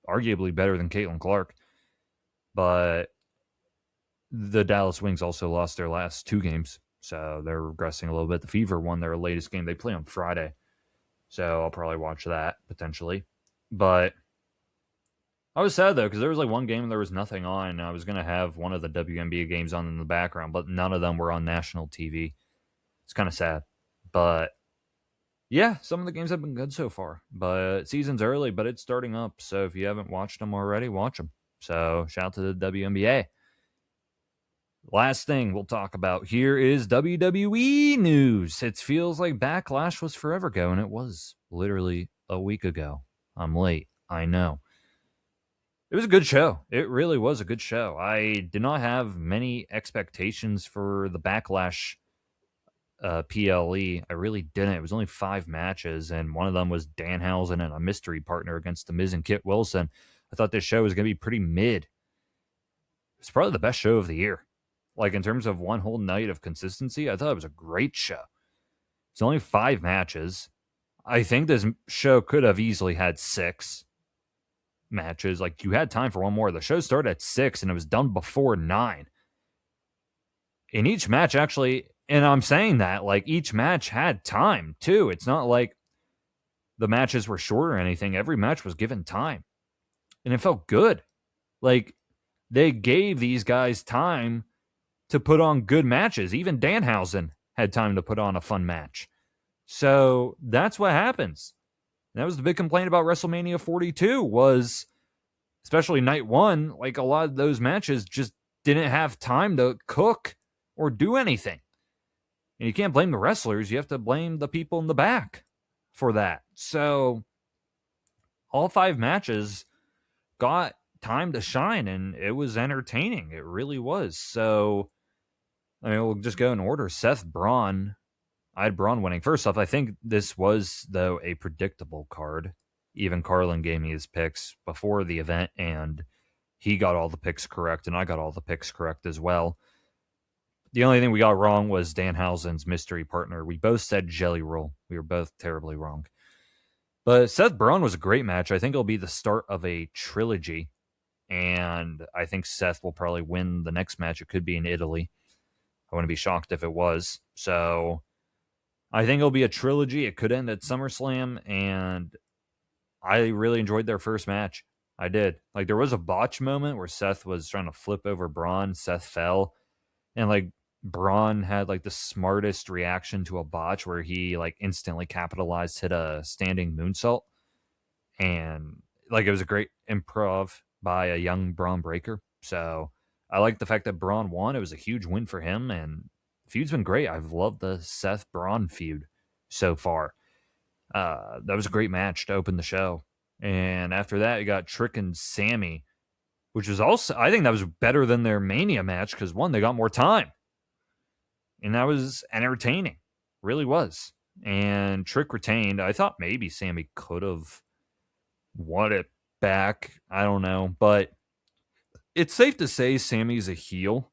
arguably better than Caitlin Clark. But the Dallas Wings also lost their last 2 games, so they're regressing a little bit. The Fever won their latest game. They play on Friday, so I'll probably watch that potentially. But I was sad, though, because there was like one game and there was nothing on. And I was going to have one of the WNBA games on in the background, but none of them were on national TV. It's kind of sad. But yeah, some of the games have been good so far. But season's early, but it's starting up. So if you haven't watched them already, watch them. So shout out to the WNBA. Last thing we'll talk about here is WWE news. It feels like Backlash was forever ago, and it was literally a week ago. I'm late, I know. It was a good show. It really was a good show. I did not have many expectations for the Backlash PLE. I really didn't. It was only 5 matches, and one of them was Danhausen and a mystery partner against The Miz and Kit Wilson. I thought this show was going to be pretty mid. It's probably the best show of the year. Like, in terms of one whole night of consistency, I thought it was a great show. It's only 5 matches. I think this show could have easily had 6 matches. Like, you had time for one more. The show started at 6 and it was done before 9. In each match, actually, and I'm saying that, like, each match had time too. It's not like the matches were short or anything. Every match was given time. And it felt good. Like, they gave these guys time to put on good matches. Even Danhausen had time to put on a fun match. So that's what happens. And that was the big complaint about WrestleMania 42 was, especially night 1, like, a lot of those matches just didn't have time to cook or do anything. And you can't blame the wrestlers. You have to blame the people in the back for that. So all 5 matches got time to shine, and it was entertaining. It really was. So, I mean, we'll just go in order. Seth Braun. I had Braun winning. First off, I think this was, though, a predictable card. Even Carlin gave me his picks before the event, and he got all the picks correct, and I got all the picks correct as well. The only thing we got wrong was Danhausen's mystery partner. We both said Jelly Roll. We were both terribly wrong. But Seth Braun was a great match. I think it'll be the start of a trilogy, and I think Seth will probably win the next match. It could be in Italy. I wouldn't be shocked if it was. So I think it'll be a trilogy. It could end at SummerSlam, and I really enjoyed their first match. I did. Like, there was a botch moment where Seth was trying to flip over Braun. Seth fell, and, like, Braun had, like, the smartest reaction to a botch where he, like, instantly capitalized, hit a standing moonsault. And, like, it was a great improv by a young Braun Breaker. So I like the fact that Braun won. It was a huge win for him, and the feud's been great. I've loved the Seth Braun feud so far. That was a great match to open the show. And after that, you got Trick and Sammy, which was also, I think that was better than their Mania match because, one, they got more time. And that was entertaining. Really was. And Trick retained. I thought maybe Sammy could have won it back. I don't know. But it's safe to say Sammy's a heel.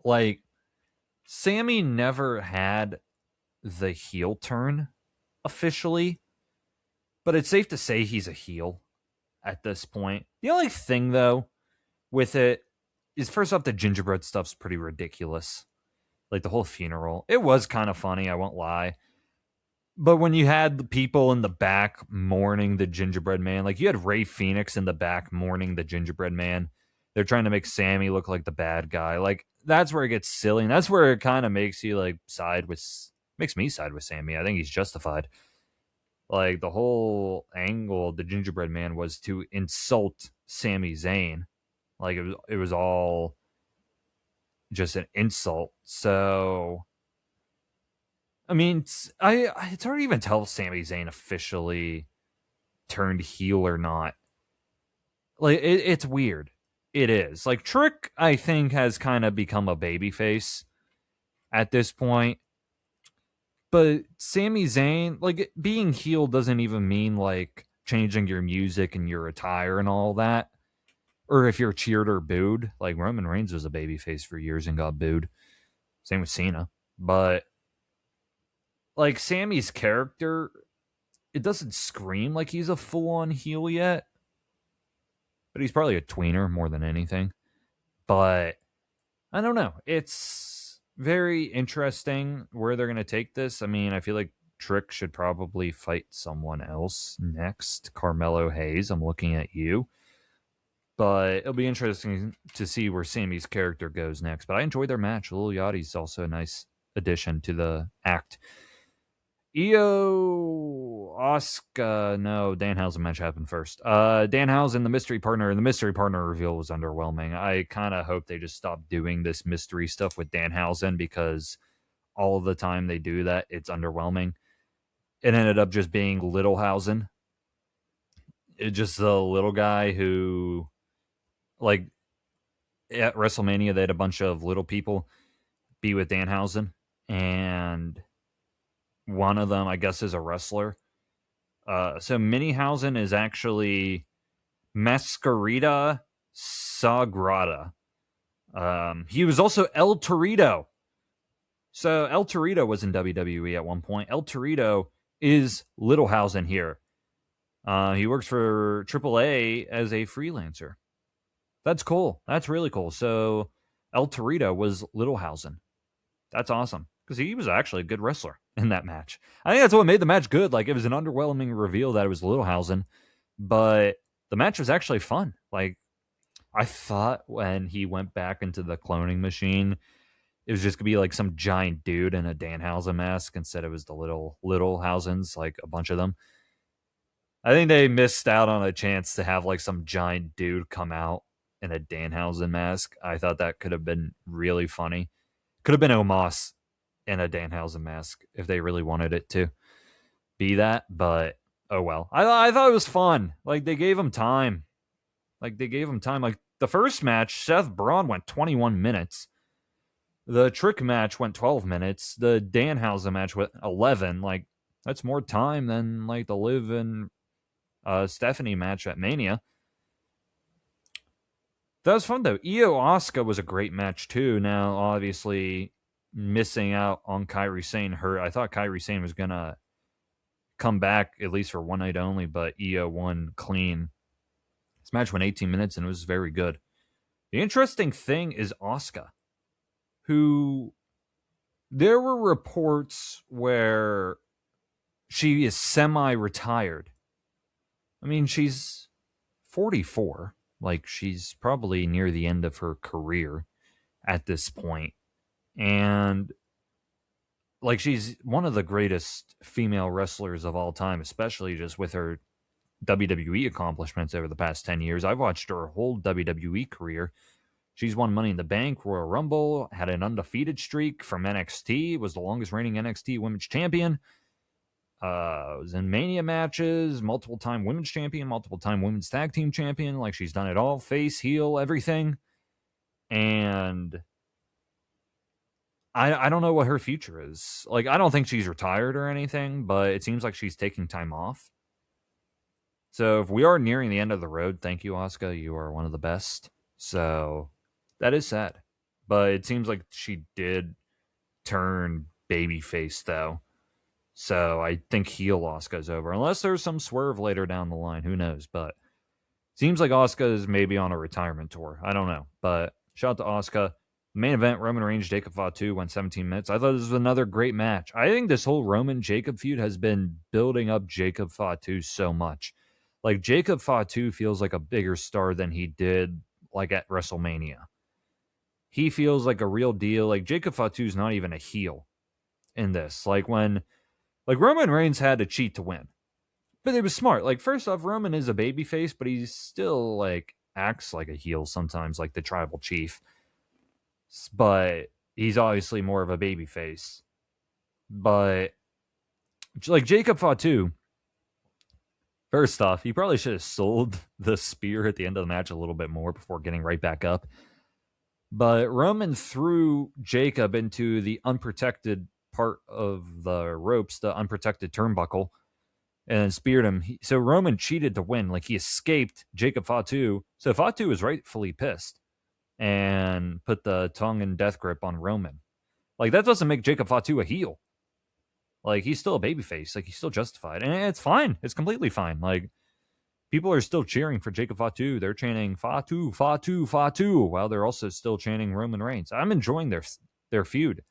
Like, Sammy never had the heel turn officially, but it's safe to say he's a heel at this point. The only thing, though, with it is, first off, the gingerbread stuff's pretty ridiculous. Like, the whole funeral. It was kind of funny, I won't lie. But when you had the people in the back mourning the gingerbread man, like, you had Ray Phoenix in the back mourning the gingerbread man, They're trying to make Sammy look like the bad guy. Like, that's where it gets silly. And that's where it kind of makes you, like, makes me side with Sammy. I think he's justified. Like, the whole angle of the gingerbread man was to insult Sami Zayn. Like, it was all just an insult. So, I mean, it's hard to even tell if Sami Zayn officially turned heel or not. Like, it's weird. It is. Like, Trick, I think, has kind of become a babyface at this point. But Sami Zayn, like, being heel doesn't even mean, like, changing your music and your attire and all that. Or if you're cheered or booed. Like, Roman Reigns was a babyface for years and got booed. Same with Cena. But, like, Sammy's character, it doesn't scream like he's a full-on heel yet. But he's probably a tweener more than anything. But, I don't know. It's very interesting where they're going to take this. I mean, I feel like Trick should probably fight someone else next. Carmelo Hayes, I'm looking at you. But it'll be interesting to see where Sammy's character goes next. But I enjoyed their match. Lil Yachty's also a nice addition to the act. Io, Asuka, no, Danhausen match happened first. Danhausen, the mystery partner, and the mystery partner reveal was underwhelming. I kind of hope they just stop doing this mystery stuff with Danhausen because all of the time they do that, it's underwhelming. It ended up just being Littlehausen. It's just the little guy who, like, at WrestleMania, they had a bunch of little people be with Danhausen, and one of them, I guess, is a wrestler. So Minihausen is actually Mascarita Sagrada. He was also El Torito. So El Torito was in WWE at one point. El Torito is Littlehausen here. He works for AAA as a freelancer. That's cool. That's really cool. So El Torito was Littlehausen. That's awesome. Because he was actually a good wrestler in that match. I think that's what made the match good. Like, it was an underwhelming reveal that it was Littlehausen, but the match was actually fun. Like, I thought when he went back into the cloning machine, it was just going to be like some giant dude in a Danhausen mask. Instead, it was the Littlehausens, like a bunch of them. I think they missed out on a chance to have like some giant dude come out in a Danhausen mask. I thought that could have been really funny. Could have been Omos in a Danhausen mask if they really wanted it to be that, but oh well. I thought it was fun. Like, they gave him time. Like, the first match, Seth Braun went 21 minutes. The Trick match went 12 minutes. The Danhausen match went 11. Like, that's more time than, like, the Liv and Stephanie match at Mania. That was fun, though. Io Asuka was a great match, too. Now, obviously, missing out on Kairi Sane hurt. I thought Kairi Sane was going to come back, at least for one night only, but Io won clean. This match went 18 minutes, and it was very good. The interesting thing is Asuka, who there were reports where she is semi-retired. I mean, she's 44. Like, she's probably near the end of her career at this point. And, like, she's one of the greatest female wrestlers of all time, especially just with her WWE accomplishments over the past 10 years. I've watched her whole WWE career. She's won Money in the Bank, Royal Rumble, had an undefeated streak from NXT, was the longest reigning NXT Women's Champion. Was in Mania matches, multiple-time Women's Champion, multiple-time Women's Tag Team Champion. Like, she's done it all, face, heel, everything. And I don't know what her future is. Like, I don't think she's retired or anything, but it seems like she's taking time off. So if we are nearing the end of the road, thank you, Asuka. You are one of the best. So that is sad. But it seems like she did turn babyface, though. So I think heel Asuka's over. Unless there's some swerve later down the line. Who knows? But seems like Asuka is maybe on a retirement tour. I don't know. But shout out to Asuka. Main event, Roman Reigns, Jacob Fatu went 17 minutes. I thought this was another great match. I think this whole Roman-Jacob feud has been building up Jacob Fatu so much. Like, Jacob Fatu feels like a bigger star than he did like at WrestleMania. He feels like a real deal. Like Jacob Fatu's not even a heel in this. Like when Roman Reigns had to cheat to win. But it was smart. Like, first off, Roman is a babyface, but he's still like acts like a heel sometimes, like the tribal chief. But he's obviously more of a babyface. But like Jacob Fatu, first off, he probably should have sold the spear at the end of the match a little bit more before getting right back up. But Roman threw Jacob into the unprotected part of the ropes, the unprotected turnbuckle, and speared him. So Roman cheated to win. Like, he escaped Jacob Fatu. So Fatu was rightfully pissed and put the tongue and death grip on Roman. Like, that doesn't make Jacob Fatu a heel. Like, he's still a babyface. Like, he's still justified. And it's fine. It's completely fine. Like, people are still cheering for Jacob Fatu. They're chanting Fatu, Fatu, Fatu, while they're also still chanting Roman Reigns. I'm enjoying their feud.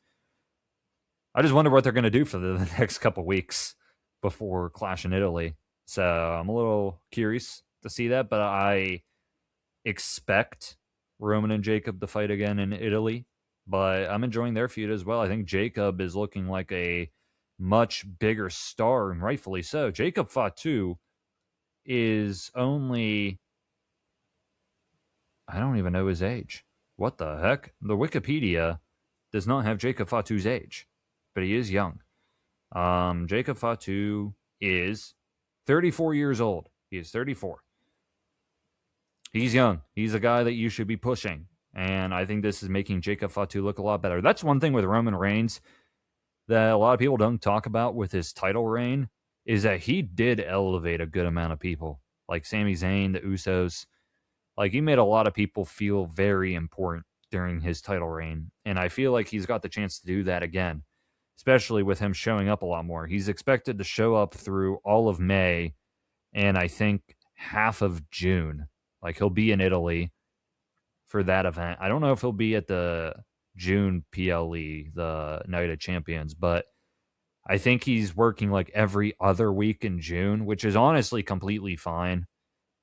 I just wonder what they're going to do for the next couple weeks before Clash in Italy. So I'm a little curious to see that, but I expect Roman and Jacob to fight again in Italy. But I'm enjoying their feud as well. I think Jacob is looking like a much bigger star, and rightfully so. Jacob Fatu is only, I don't even know his age. What the heck? The Wikipedia does not have Jacob Fatu's age, but he is young. Jacob Fatu is 34 years old. He is 34. He's young. He's a guy that you should be pushing. And I think this is making Jacob Fatu look a lot better. That's one thing with Roman Reigns that a lot of people don't talk about with his title reign, is that he did elevate a good amount of people. Like Sami Zayn, the Usos. Like, he made a lot of people feel very important during his title reign. And I feel like he's got the chance to do that again, especially with him showing up a lot more. He's expected to show up through all of May and I think half of June. Like, he'll be in Italy for that event. I don't know if he'll be at the June PLE, the Night of Champions, but I think he's working like every other week in June, which is honestly completely fine.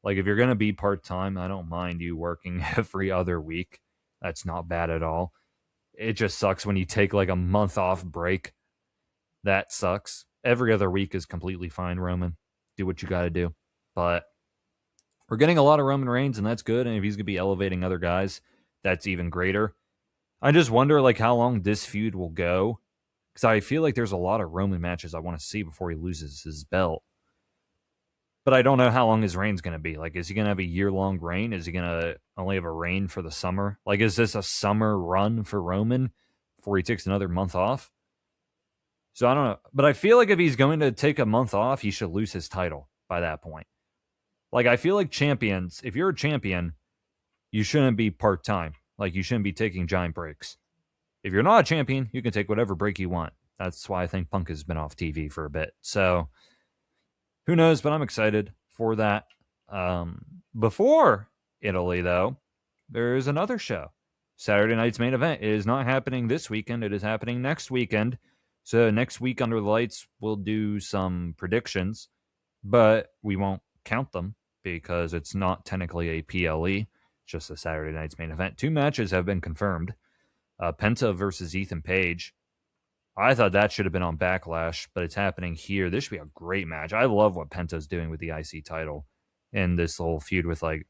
Like, if you're going to be part-time, I don't mind you working every other week. That's not bad at all. It just sucks when you take like a month off break. That sucks. Every other week is completely fine, Roman. Do what you got to do. But we're getting a lot of Roman Reigns, and that's good. And if he's going to be elevating other guys, that's even greater. I just wonder like how long this feud will go, because I feel like there's a lot of Roman matches I want to see before he loses his belt. But I don't know how long his reign's going to be. Like, is he going to have a year-long reign? Is he going to only have a reign for the summer? Like, is this a summer run for Roman before he takes another month off? So I don't know. But I feel like if he's going to take a month off, he should lose his title by that point. Like, I feel like champions, if you're a champion, you shouldn't be part-time. Like, you shouldn't be taking giant breaks. If you're not a champion, you can take whatever break you want. That's why I think Punk has been off TV for a bit. So who knows, but I'm excited for that. Before Italy, though, there is another show. Saturday night's main event is not happening this weekend. It is happening next weekend. So next week under the lights, we'll do some predictions, but we won't count them because it's not technically a PLE. It's just a Saturday night's main event. 2 matches have been confirmed. Penta versus Ethan Page. I thought that should have been on Backlash, but it's happening here. This should be a great match. I love what Penta's doing with the IC title and this whole feud with like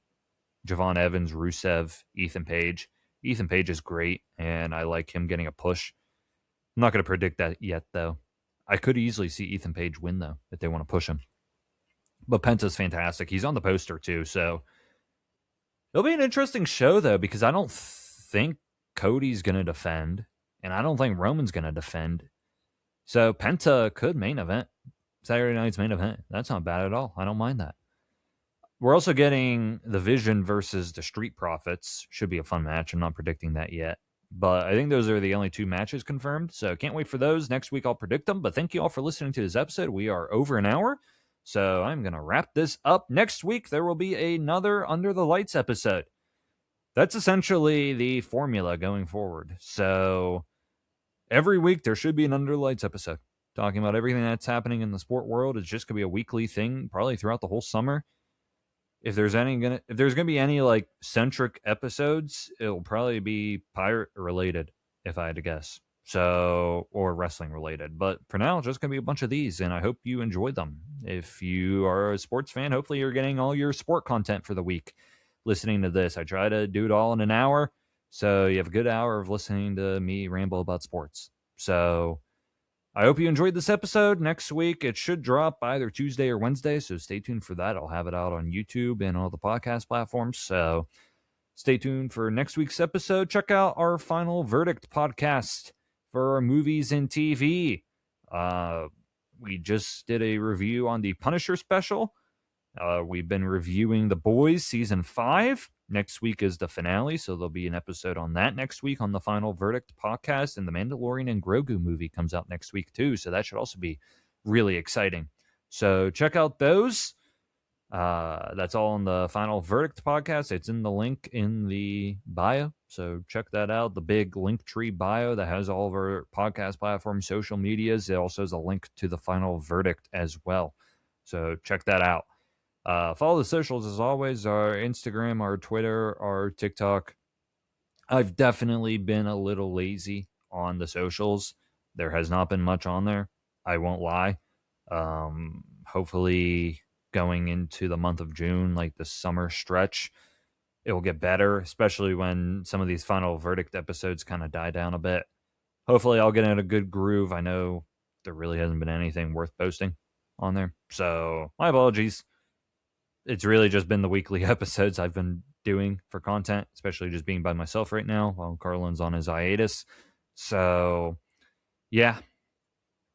Javon Evans, Rusev, Ethan Page. Ethan Page is great, and I like him getting a push. I'm not going to predict that yet, though. I could easily see Ethan Page win, though, if they want to push him. But Penta's fantastic. He's on the poster, too, so it'll be an interesting show, though, because I don't think Cody's going to defend, and I don't think Roman's going to defend. So Penta could main event. Saturday night's main event. That's not bad at all. I don't mind that. We're also getting the Vision versus the Street Profits. Should be a fun match. I'm not predicting that yet. But I think those are the only 2 matches confirmed. So can't wait for those. Next week I'll predict them. But thank you all for listening to this episode. We are over an hour. So I'm going to wrap this up. Next week there will be another Under the Lights episode. That's essentially the formula going forward. So every week there should be an Under the Lights episode. Talking about everything that's happening in the sport world. It's just going to be a weekly thing, probably throughout the whole summer. if there's gonna be any like centric episodes, it'll probably be pirate related, if I had to guess. So, or wrestling related. But for now, it's just gonna be a bunch of these, and I hope you enjoy them. If you are a sports fan, hopefully you're getting all your sport content for the week listening to this. I try to do it all in an hour, so you have a good hour of listening to me ramble about sports. So I hope you enjoyed this episode. Next week, it should drop either Tuesday or Wednesday, so stay tuned for that. I'll have it out on YouTube and all the podcast platforms, so stay tuned for next week's episode. Check out our Final Verdict podcast for our movies and TV. We just did a review on the Punisher special. We've been reviewing The Boys Season 5. Next week is the finale, so there'll be an episode on that next week on the Final Verdict podcast. And the Mandalorian and Grogu movie comes out next week, too, so that should also be really exciting. So check out those. That's all on the Final Verdict podcast. It's in the link in the bio, so check that out. The big Linktree bio that has all of our podcast platforms, social medias. It also has a link to the Final Verdict as well, so check that out. Follow the socials as always, our Instagram, our Twitter, our TikTok. I've definitely been a little lazy on the socials. There has not been much on there, I won't lie. Hopefully going into the month of June, like the summer stretch, it will get better, especially when some of these Final Verdict episodes kind of die down a bit. Hopefully I'll get in a good groove. I know there really hasn't been anything worth posting on there, so my apologies. It's really just been the weekly episodes I've been doing for content, especially just being by myself right now while Carlin's on his hiatus. So, yeah,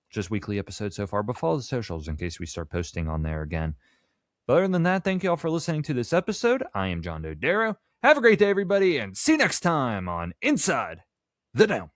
just weekly episodes so far, but follow the socials in case we start posting on there again. But other than that, thank you all for listening to this episode. I am John Dodaro. Have a great day, everybody, and see you next time on Inside the Dome.